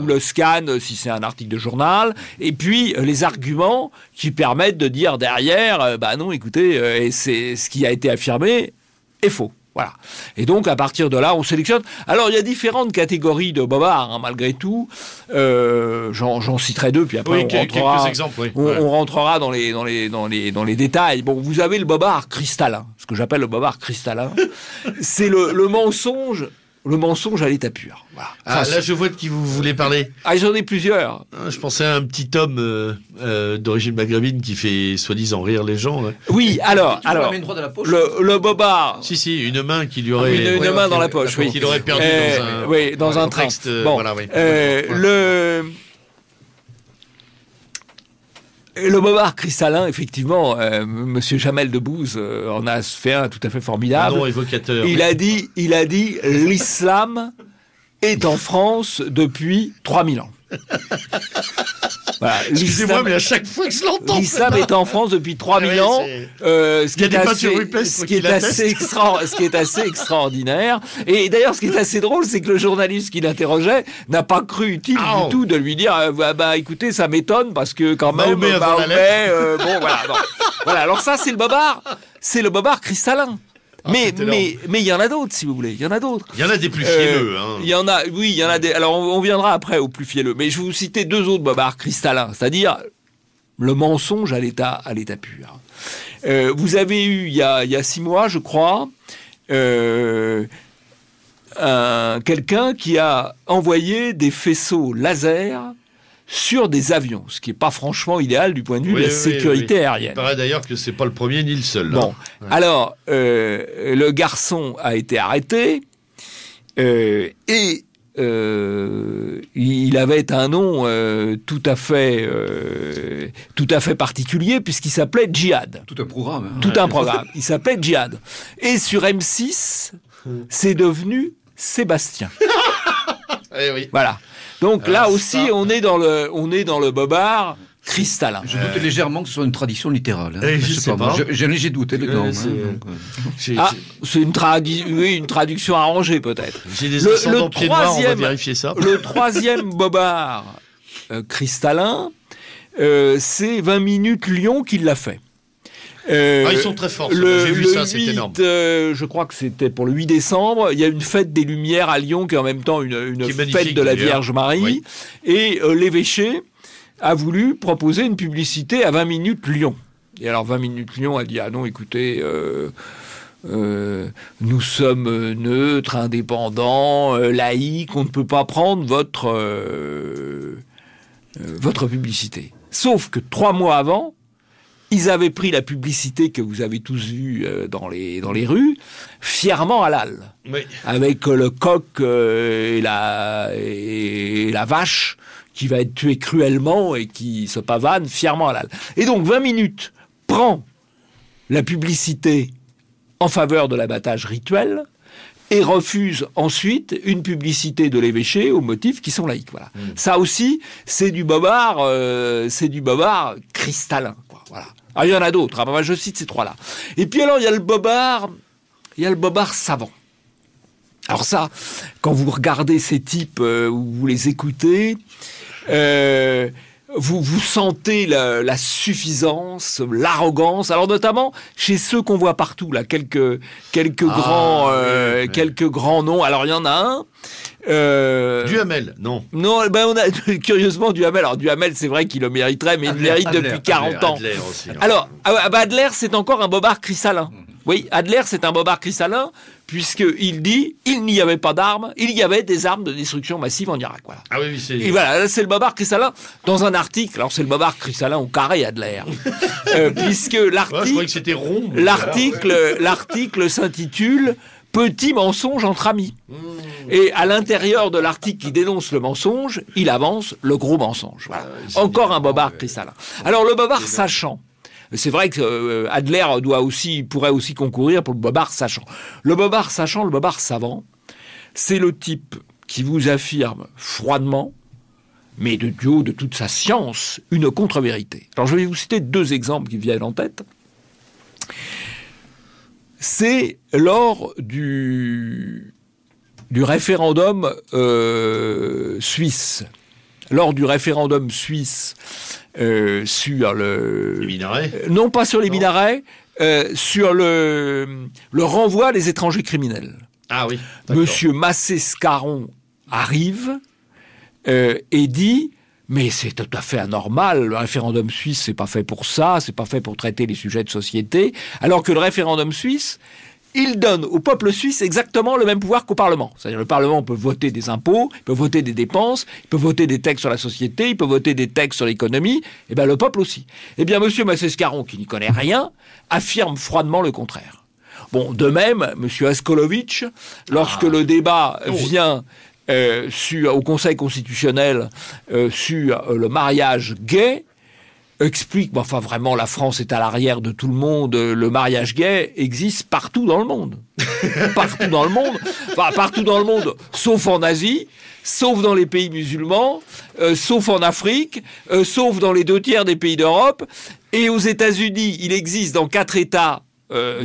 le scan si c'est un article de journal, et puis les arguments qui permettent de dire derrière, bah non, écoutez, c'est ce qui a été affirmé est faux. Voilà. Et donc, à partir de là, on sélectionne. Alors, il y a différentes catégories de bobards, malgré tout. J'en citerai 2, puis après, on rentrera dans les détails. Bon, vous avez le bobard cristallin, ce que j'appelle le bobard cristallin. C'est le mensonge. Le mensonge à l'état pur. Voilà. Ah, là, je vois de qui vous voulez parler. Ah, j'en ai plusieurs. Je pensais à un petit homme d'origine maghrébine qui fait soi-disant rire les gens. Hein. Oui, alors le bobard. Si, une main qui lui aurait... une main dans la poche, oui. Qu'il aurait perdu dans un train. Bon, voilà, oui. Le bobard cristallin, effectivement, Monsieur Jamel Debbouze en a fait un tout à fait formidable. Non, évocateur. Il a dit, l'islam est en France depuis 3000 ans. Voilà, excusez-moi, mais à chaque fois que je l'entends, l'islam est en France depuis 3000 ans. Ce qui est assez extraordinaire. Et d'ailleurs, ce qui est assez drôle, c'est que le journaliste qui l'interrogeait n'a pas cru utile du tout de lui dire écoutez, ça m'étonne parce que quand même voilà. Alors ça, c'est le bobard cristallin. Mais il y en a d'autres, si vous voulez. Il y en a d'autres. Il y en a des plus fielleux. Il y en a des. Alors on viendra après aux plus fielleux. Mais je vais vous citer 2 autres bobards cristallins, c'est-à-dire le mensonge à l'état pur. Vous avez eu il y a 6 mois, je crois, quelqu'un qui a envoyé des faisceaux laser sur des avions, ce qui n'est pas franchement idéal du point de vue de la sécurité aérienne. Il paraît d'ailleurs que c'est pas le premier ni le seul. Bon, alors le garçon a été arrêté et il avait un nom tout à fait particulier puisqu'il s'appelait Djihad. Tout un programme. Tout un programme. Il s'appelait Djihad. Et sur M6, c'est devenu Sébastien. Oui. Voilà. Donc là aussi, on est dans le bobard cristallin. Je doute légèrement que ce soit une tradition littérale. Je sais pas. J'ai un léger doute dedans. C'est une traduction arrangée peut-être. J'ai des ascendants pieds noirs, on va vérifier ça. Le troisième bobard cristallin, c'est 20 minutes Lyon qui l'a fait. Ils sont très forts. J'ai vu ça, c'est énorme. Je crois que c'était pour le 8 décembre. Il y a une fête des Lumières à Lyon qui est en même temps une fête de la Vierge Marie. Oui. Et l'évêché a voulu proposer une publicité à 20 minutes Lyon. Et alors 20 minutes Lyon a dit ah non, écoutez, nous sommes neutres, indépendants, laïcs, on ne peut pas prendre votre publicité. Sauf que 3 mois avant, ils avaient pris la publicité que vous avez tous vue dans les rues, fièrement halal. Oui. Avec le coq et la vache qui va être tuée cruellement et qui se pavane, fièrement halal. Et donc 20 minutes prend la publicité en faveur de l'abattage rituel et refuse ensuite une publicité de l'évêché au motif qu'ils sont laïcs. Voilà. Ça aussi, c'est du bobard cristallin. Quoi. Voilà. Alors, il y en a d'autres. Moi, je cite ces 3-là. Et puis alors, il y a le bobard savant. Alors ça, quand vous regardez ces types, vous les écoutez, vous sentez la suffisance, l'arrogance. Alors notamment chez ceux qu'on voit partout là, quelques grands noms. Alors il y en a un. Duhamel, non. Non, on a curieusement Duhamel. Alors Duhamel, c'est vrai qu'il le mériterait, mais il le mérite depuis 40 ans. Adler aussi, hein. Alors Adler, c'est encore un bobard cristallin. Oui, Adler, c'est un bobard cristallin, puisqu'il dit il n'y avait pas d'armes, il y avait des armes de destruction massive en Irak. Voilà. Ah oui, c'est... Et voilà, c'est le bobard cristallin dans un article. Alors, c'est le bobard cristallin au carré, Adler. Puisque l'article. Ouais, je croyais que c'était rond. L'article s'intitule Petit mensonge entre amis. Et à l'intérieur de l'article qui dénonce le mensonge, il avance le gros mensonge. Voilà. Encore un bobard cristallin. Alors, le bobard sachant. C'est vrai que Adler pourrait aussi concourir pour le bobard sachant. Le bobard sachant, le bobard savant, c'est le type qui vous affirme froidement, mais du haut de toute sa science, une contre-vérité. Alors je vais vous citer 2 exemples qui viennent en tête. C'est lors du référendum suisse. Lors du référendum suisse sur les minarets. Non, pas sur les minarets, sur le renvoi des étrangers criminels. Ah oui. Monsieur Massé-Scarron arrive et dit mais c'est tout à fait anormal, le référendum suisse c'est pas fait pour ça, c'est pas fait pour traiter les sujets de société, alors que le référendum suisse il donne au peuple suisse exactement le même pouvoir qu'au Parlement. C'est-à-dire le Parlement peut voter des impôts, il peut voter des dépenses, il peut voter des textes sur la société, il peut voter des textes sur l'économie, et bien le peuple aussi. Eh bien M. Massé-Scarron, qui n'y connaît rien, affirme froidement le contraire. Bon, de même, M. Askolovitch, lorsque le débat vient au Conseil constitutionnel sur le mariage gay, explique, enfin vraiment la France est à l'arrière de tout le monde, le mariage gay existe partout dans le monde. Partout dans le monde, enfin partout dans le monde, sauf en Asie, sauf dans les pays musulmans, sauf en Afrique, sauf dans les 2/3 des pays d'Europe, et aux États-Unis, il existe dans 4 États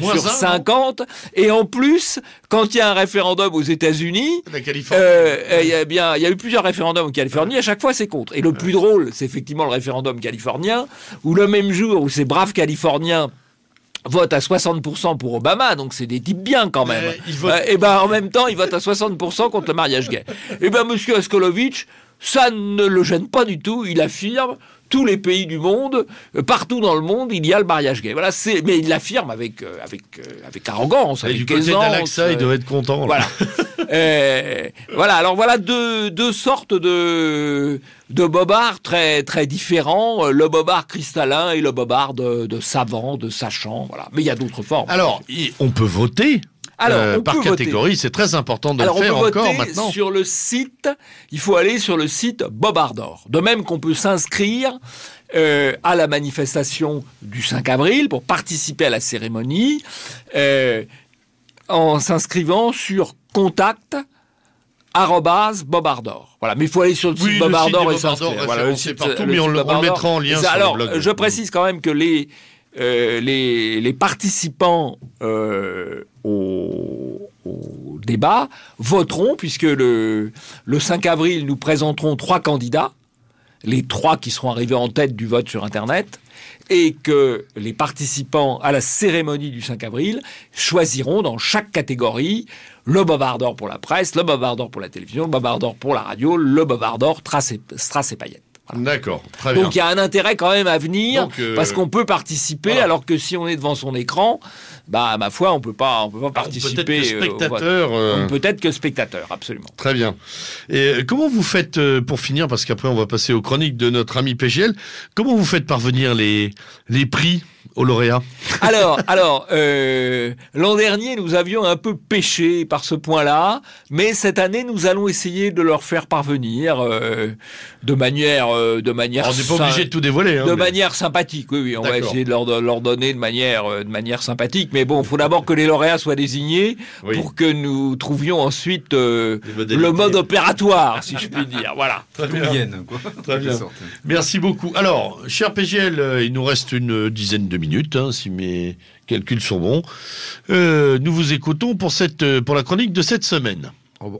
sur 50, et en plus, quand il y a un référendum aux États-Unis, il y a eu plusieurs référendums en Californie, à chaque fois c'est contre. Et le plus drôle, c'est effectivement le référendum californien, où le même jour où ces braves Californiens votent à 60% pour Obama, donc c'est des types bien quand même. Et ben en même temps, ils votent à 60% contre le mariage gay. Et ben Monsieur Askolovitch, ça ne le gêne pas du tout, il affirme tous les pays du monde, partout dans le monde, il y a le mariage gay. Voilà, mais il l'affirme avec arrogance, avec aisance. Du côté d'Alaxa, il doit être content. Voilà. Voilà. Alors voilà deux sortes de bobards très très différents, le bobard cristallin et le bobard de savant, de sachant. Voilà. Mais il y a d'autres formes. Alors, on peut voter. Par catégorie, c'est très important de le faire encore maintenant. Sur le site, il faut aller sur le site Bobardor. De même qu'on peut s'inscrire à la manifestation du 5 avril pour participer à la cérémonie en s'inscrivant sur contact@ @bobardor. Voilà, mais il faut aller sur le site Bobardor et s'inscrire. Voilà, le site partout, mais on le mettra en lien sur le blog. Je précise quand même que les participants au débat voteront, puisque le 5 avril, nous présenterons 3 candidats, les 3 qui seront arrivés en tête du vote sur Internet, et que les participants à la cérémonie du 5 avril choisiront dans chaque catégorie le Bobardor pour la presse, le Bobardor pour la télévision, le Bobardor pour la radio, le Bobardor Strass et Paillettes. Voilà. D'accord, très bien. Donc il y a un intérêt quand même à venir, parce qu'on peut participer, voilà. Alors que si on est devant son écran, ma foi, on peut pas participer. Peut-être que spectateur. Peut-être que spectateur, absolument. Très bien. Et comment vous faites, pour finir, parce qu'après on va passer aux chroniques de notre ami PGL, comment vous faites parvenir les prix aux lauréats? Alors, l'an dernier, nous avions un peu péché par ce point-là, mais cette année, nous allons essayer de leur faire parvenir de manière. Alors, on n'est pas obligé de tout dévoiler. De manière sympathique, oui, on va essayer de leur donner de manière sympathique. Mais bon, il faut d'abord que les lauréats soient désignés pour que nous trouvions ensuite le mode opératoire, si je puis dire. Voilà. Très bien. Très bien. Merci beaucoup. Alors, cher PGL, il nous reste une dizaine de minutes, si mes calculs sont bons. Nous vous écoutons pour la chronique de cette semaine.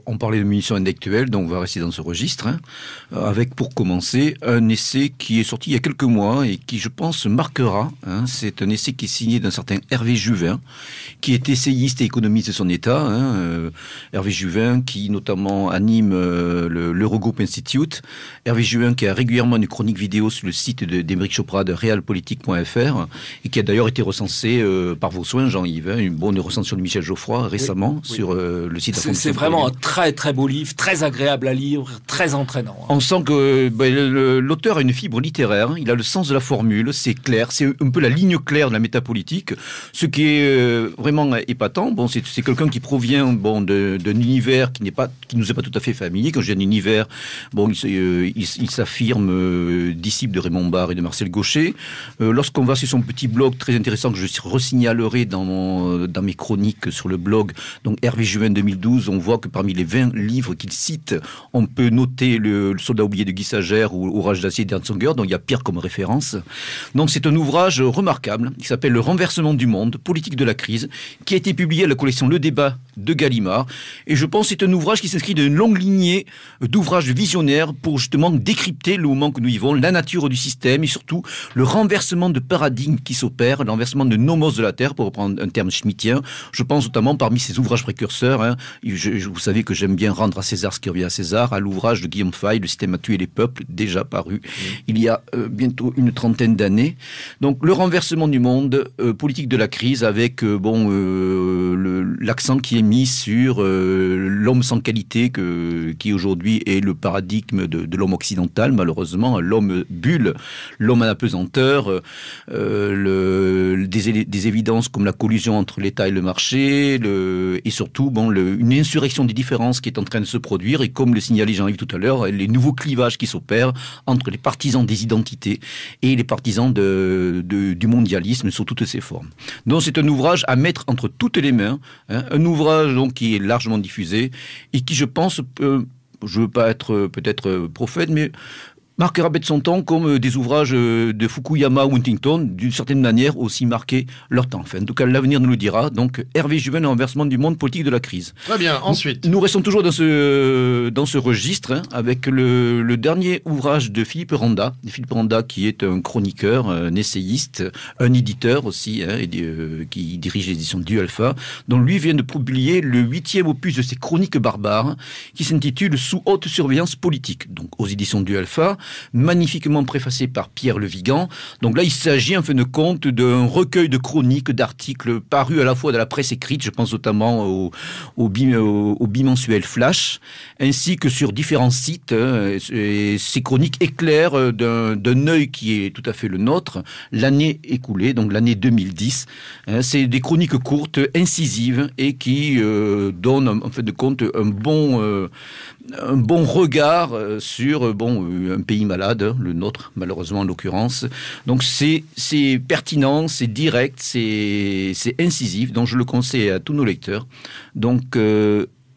On parlait de munitions intellectuelles, donc on va rester dans ce registre, avec pour commencer un essai qui est sorti il y a quelques mois et qui, je pense, marquera. C'est un essai qui est signé d'un certain Hervé Juvin, qui est essayiste et économiste de son état. Hervé Juvin, qui notamment anime l'Eurogroup Institute. Hervé Juvin, qui a régulièrement une chronique vidéo sur le site d'Émeric Chopra de realpolitique.fr et qui a d'ailleurs été recensé par vos soins, Jean-Yves. Une bonne recension de Michel Geoffroy récemment sur le site. C'est vraiment un très très beau livre, très agréable à lire, très entraînant. On sent que l'auteur a une fibre littéraire, il a le sens de la formule, c'est clair, c'est un peu la ligne claire de la métapolitique, ce qui est vraiment épatant. Bon, c'est quelqu'un qui provient d'un univers qui nous est pas tout à fait familier. Quand je dis un univers, il s'affirme disciple de Raymond Barre et de Marcel Gauchet. Lorsqu'on va sur son petit blog très intéressant que je resignalerai dans mes chroniques sur le blog, donc Hervé Juvin 2012, on voit que parmi les 20 livres qu'il cite, on peut noter le Soldat oublié de Guy Sagère ou Orage d'acier d'Ernst Unger, donc il y a Pierre comme référence. Donc c'est un ouvrage remarquable qui s'appelle Le renversement du monde, politique de la crise, qui a été publié à la collection Le Débat de Gallimard. Et je pense que c'est un ouvrage qui s'inscrit dans une longue lignée d'ouvrages visionnaires pour justement décrypter le moment que nous vivons, la nature du système et surtout le renversement de paradigme qui s'opère, le renversement de nomos de la Terre, pour reprendre un terme schmittien. Je pense notamment parmi ces ouvrages précurseurs, vous savez que j'aime bien rendre à César ce qui revient à César, à l'ouvrage de Guillaume Fay, Le système a tué les peuples, déjà paru il y a bientôt une trentaine d'années. Donc le renversement du monde, politique de la crise, avec l'accent qui est mis sur l'homme sans qualité, qui aujourd'hui est le paradigme de l'homme occidental, malheureusement, l'homme bulle, l'homme à apesanteur, des évidences comme la collusion entre l'État et le marché, et surtout une insurrection des différences qui est en train de se produire, et comme le signalait Jean-Yves tout à l'heure, les nouveaux clivages qui s'opèrent entre les partisans des identités et les partisans du mondialisme sous toutes ses formes. Donc c'est un ouvrage à mettre entre toutes les mains, un ouvrage donc qui est largement diffusé et qui, je pense, je veux pas être peut-être prophète, mais marquera de son temps comme des ouvrages de Fukuyama ou Huntington, d'une certaine manière aussi marqué leur temps. Enfin, en tout cas, l'avenir nous le dira. Donc, Hervé Juvin, le renversement du monde, politique de la crise. Très bien, ensuite. Nous restons toujours dans ce registre, avec le dernier ouvrage de Philippe Randa. Philippe Randa, qui est un chroniqueur, un essayiste, un éditeur aussi, qui dirige l'édition du Alpha, dont lui vient de publier le 8e opus de ses chroniques barbares, qui s'intitule Sous haute surveillance politique, donc aux éditions du Alpha, magnifiquement préfacé par Pierre Le Vigan. Donc là, il s'agit en fin de compte d'un recueil de chroniques, d'articles parus à la fois dans la presse écrite, je pense notamment au bimensuel Flash, ainsi que sur différents sites. Et ces chroniques éclairent d'un œil qui est tout à fait le nôtre l'année écoulée, donc l'année 2010. C'est des chroniques courtes, incisives, et qui donnent en fin de compte un bon regard sur un pays malade, le nôtre malheureusement en l'occurrence. Donc c'est pertinent, c'est direct, c'est incisif, donc je le conseille à tous nos lecteurs. Donc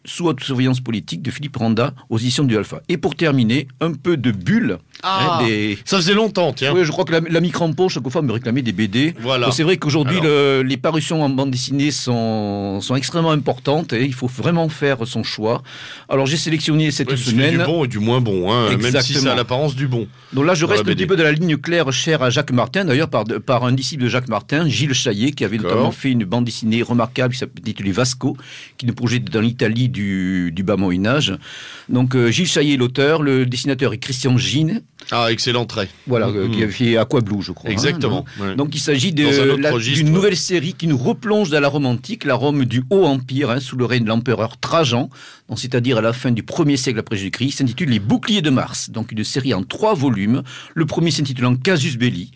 sous haute surveillance politique de Philippe Randa aux éditions du Alpha. Et pour terminer, un peu de Bulle. Ça faisait longtemps, tiens. Oui, je crois que l'ami Crampon, chaque fois, me réclamait des BD. Voilà. Donc, c'est vrai qu'aujourd'hui, les parutions en bande dessinée sont extrêmement importantes et il faut vraiment faire son choix. Alors, j'ai sélectionné cette semaine... du bon et du moins bon, hein, même si ça a l'apparence du bon. Donc là, je reste un petit peu de la ligne claire chère à Jacques Martin, d'ailleurs par un disciple de Jacques Martin, Gilles Chaillet, qui avait notamment fait une bande dessinée remarquable qui s'appelait Vasco, qui nous projette dans l'Italie du bas Moyen-Âge. Donc Gilles Chaillet est l'auteur, le dessinateur est Christian Gine. Ah, excellent trait. Voilà, qui a fait Aqua Blue, je crois. Exactement. Donc il s'agit d'une nouvelle série qui nous replonge dans la Rome antique, la Rome du Haut Empire, sous le règne de l'empereur Trajan, c'est-à-dire à la fin du 1er siècle après Jésus-Christ, s'intitule Les Boucliers de Mars. Donc une série en 3 volumes. Le premier s'intitulant Casus Belli.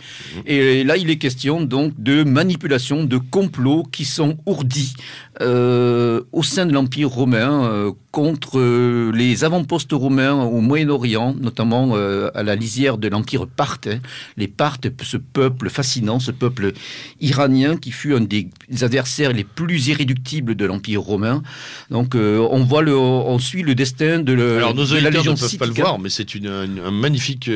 Et là, il est question donc de manipulation, de complots qui sont ourdis au sein de l'Empire romain contre les avant-postes romains au Moyen-Orient, notamment à la lisière de l'Empire parthe. Les Parthes, ce peuple fascinant, ce peuple iranien qui fut un des adversaires les plus irréductibles de l'Empire romain. Donc on suit le destin de Alors nos de la auditeurs Légion ne peuvent pas le voir, mais c'est un magnifique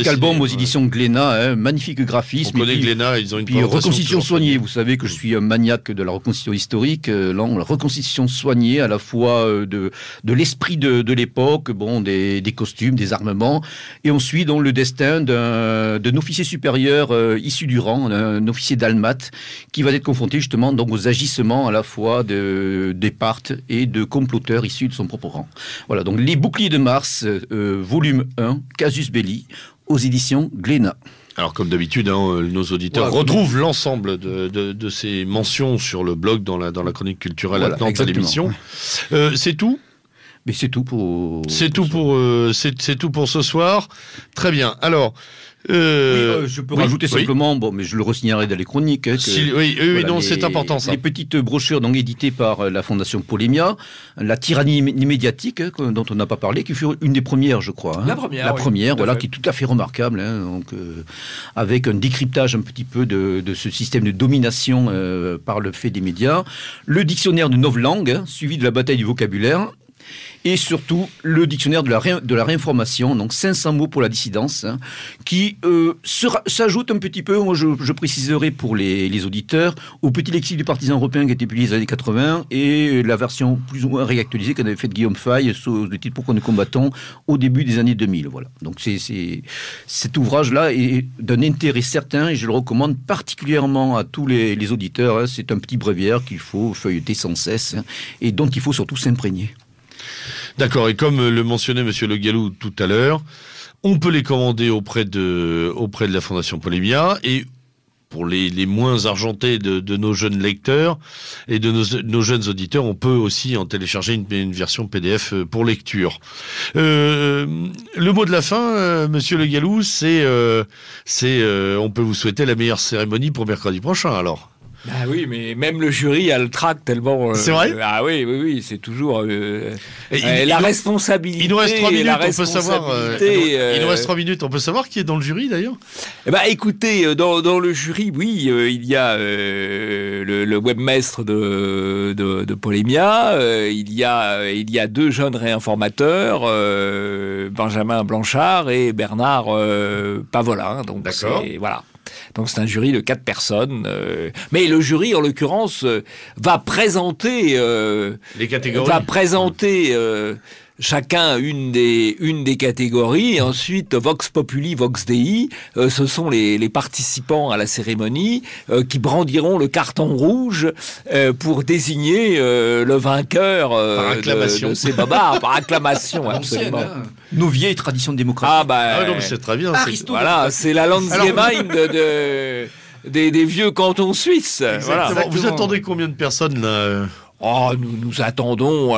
album aux éditions Glénat, magnifique graphisme. On connaît Glénat, ils ont une reconstitution soignée. Vous savez que je suis un maniaque de la reconstitution historique. La reconstitution soignée à la fois de l'esprit de l'époque, des costumes, des armements, et on suit donc le destin d'un officier supérieur issu du rang, un officier dalmate, qui va être confronté justement donc aux agissements à la fois des Parthes et de comploteurs issus de son propre rang. Voilà, donc Les Boucliers de Mars, volume 1, Casus Belli, aux éditions Glénat. Alors comme d'habitude, nos auditeurs retrouvent l'ensemble de ces mentions sur le blog dans la chronique culturelle attenante à l'émission. C'est tout ? Mais c'est tout pour... C'est tout pour ce soir. Très bien. Alors... je peux rajouter simplement, mais je le re-signalerai dans les chroniques. C'est important ça. Les petites brochures donc éditées par la Fondation Polémia, la tyrannie médiatique dont on n'a pas parlé, qui fut une des premières, je crois. La première, qui est tout à fait remarquable, avec un décryptage un petit peu de ce système de domination par le fait des médias. Le dictionnaire de novlangue, suivi de la bataille du vocabulaire. Et surtout, le dictionnaire de la réinformation, donc 500 mots pour la dissidence, qui s'ajoute un petit peu, moi je préciserai pour les auditeurs, au petit lexique du partisan européen qui a été publié dans les années 80 et la version plus ou moins réactualisée qu'en avait faite Guillaume Faye sous le titre Pourquoi nous combattons au début des années 2000. Voilà. Donc cet ouvrage-là est d'un intérêt certain et je le recommande particulièrement à tous les auditeurs. C'est un petit bréviaire qu'il faut feuilleter sans cesse et dont il faut surtout s'imprégner. D'accord, et comme le mentionnait Monsieur Le Gallou tout à l'heure, on peut les commander auprès de la Fondation Polémia, et pour les moins argentés de nos jeunes lecteurs et de nos jeunes auditeurs, on peut aussi en télécharger une version PDF pour lecture. Le mot de la fin, Monsieur Le Gallou, c'est on peut vous souhaiter la meilleure cérémonie pour mercredi prochain, alors. Ah oui, mais même le jury a le trac tellement... c'est vrai ? Ah oui, c'est toujours la responsabilité. Il nous reste 3 minutes, on peut savoir... il nous reste 3 minutes, on peut savoir qui est dans le jury, d'ailleurs ? Écoutez, dans le jury, oui, il y a le webmestre de Polémia, il y a 2 jeunes réinformateurs, Benjamin Blanchard et Bernard Pavolin. Donc d'accord. Voilà. Donc c'est un jury de 4 personnes. Mais le jury, en l'occurrence, va présenter... les catégories. Va présenter... chacun une des catégories. Ensuite, Vox Populi, Vox Dei, ce sont les participants à la cérémonie qui brandiront le carton rouge pour désigner le vainqueur de ces babards par acclamation. Absolument. Nos vieilles traditions démocratiques. Non, mais c'est très bien. Voilà, c'est la Landsgemeinde des vieux cantons suisses. Voilà. Vous attendez combien de personnes là ? Nous attendons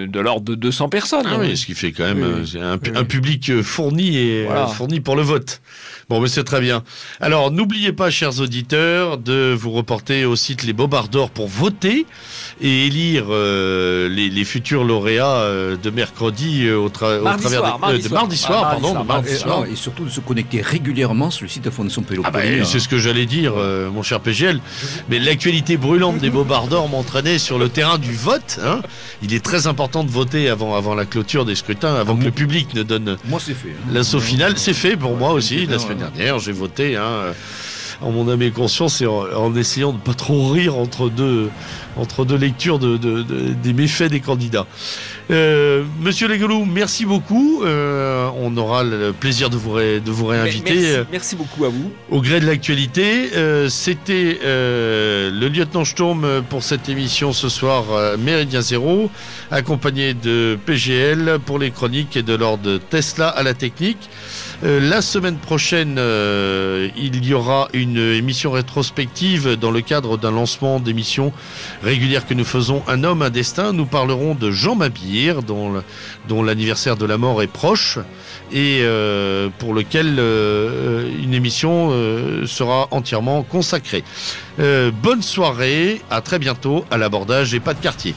de l'ordre de 200 personnes. Ah oui, ce qui fait quand même un public fourni fourni pour le vote. Bon, mais c'est très bien. Alors, n'oubliez pas, chers auditeurs, de vous reporter au site Les Bobards pour voter et élire les futurs lauréats de mercredi au travers de mardi soir. Et surtout de se connecter régulièrement sur le site de Fondation Peloponnais. C'est ce que j'allais dire, mon cher PGL. Mais l'actualité brûlante des Bobards m'entraînait sur le terrain du vote. Hein. Il est très important de voter avant la clôture des scrutins, avant que le public ne donne l'assaut final. C'est fait pour moi aussi, la semaine dernière. J'ai voté en mon âme et conscience et en essayant de ne pas trop rire entre deux lectures des méfaits des candidats. Monsieur Legoulou, merci beaucoup. On aura le plaisir de vous réinviter. Merci beaucoup à vous. Au gré de l'actualité. C'était le lieutenant Sturm pour cette émission ce soir, Méridien Zéro, accompagné de PGL pour les chroniques et de Lord Tesla à la technique. La semaine prochaine, il y aura une émission rétrospective dans le cadre d'un lancement d'émission régulière que nous faisons, Un homme, un destin. Nous parlerons de Jean Mabir, dont l'anniversaire de la mort est proche et pour lequel une émission sera entièrement consacrée. Bonne soirée, à très bientôt à l'abordage et pas de quartier.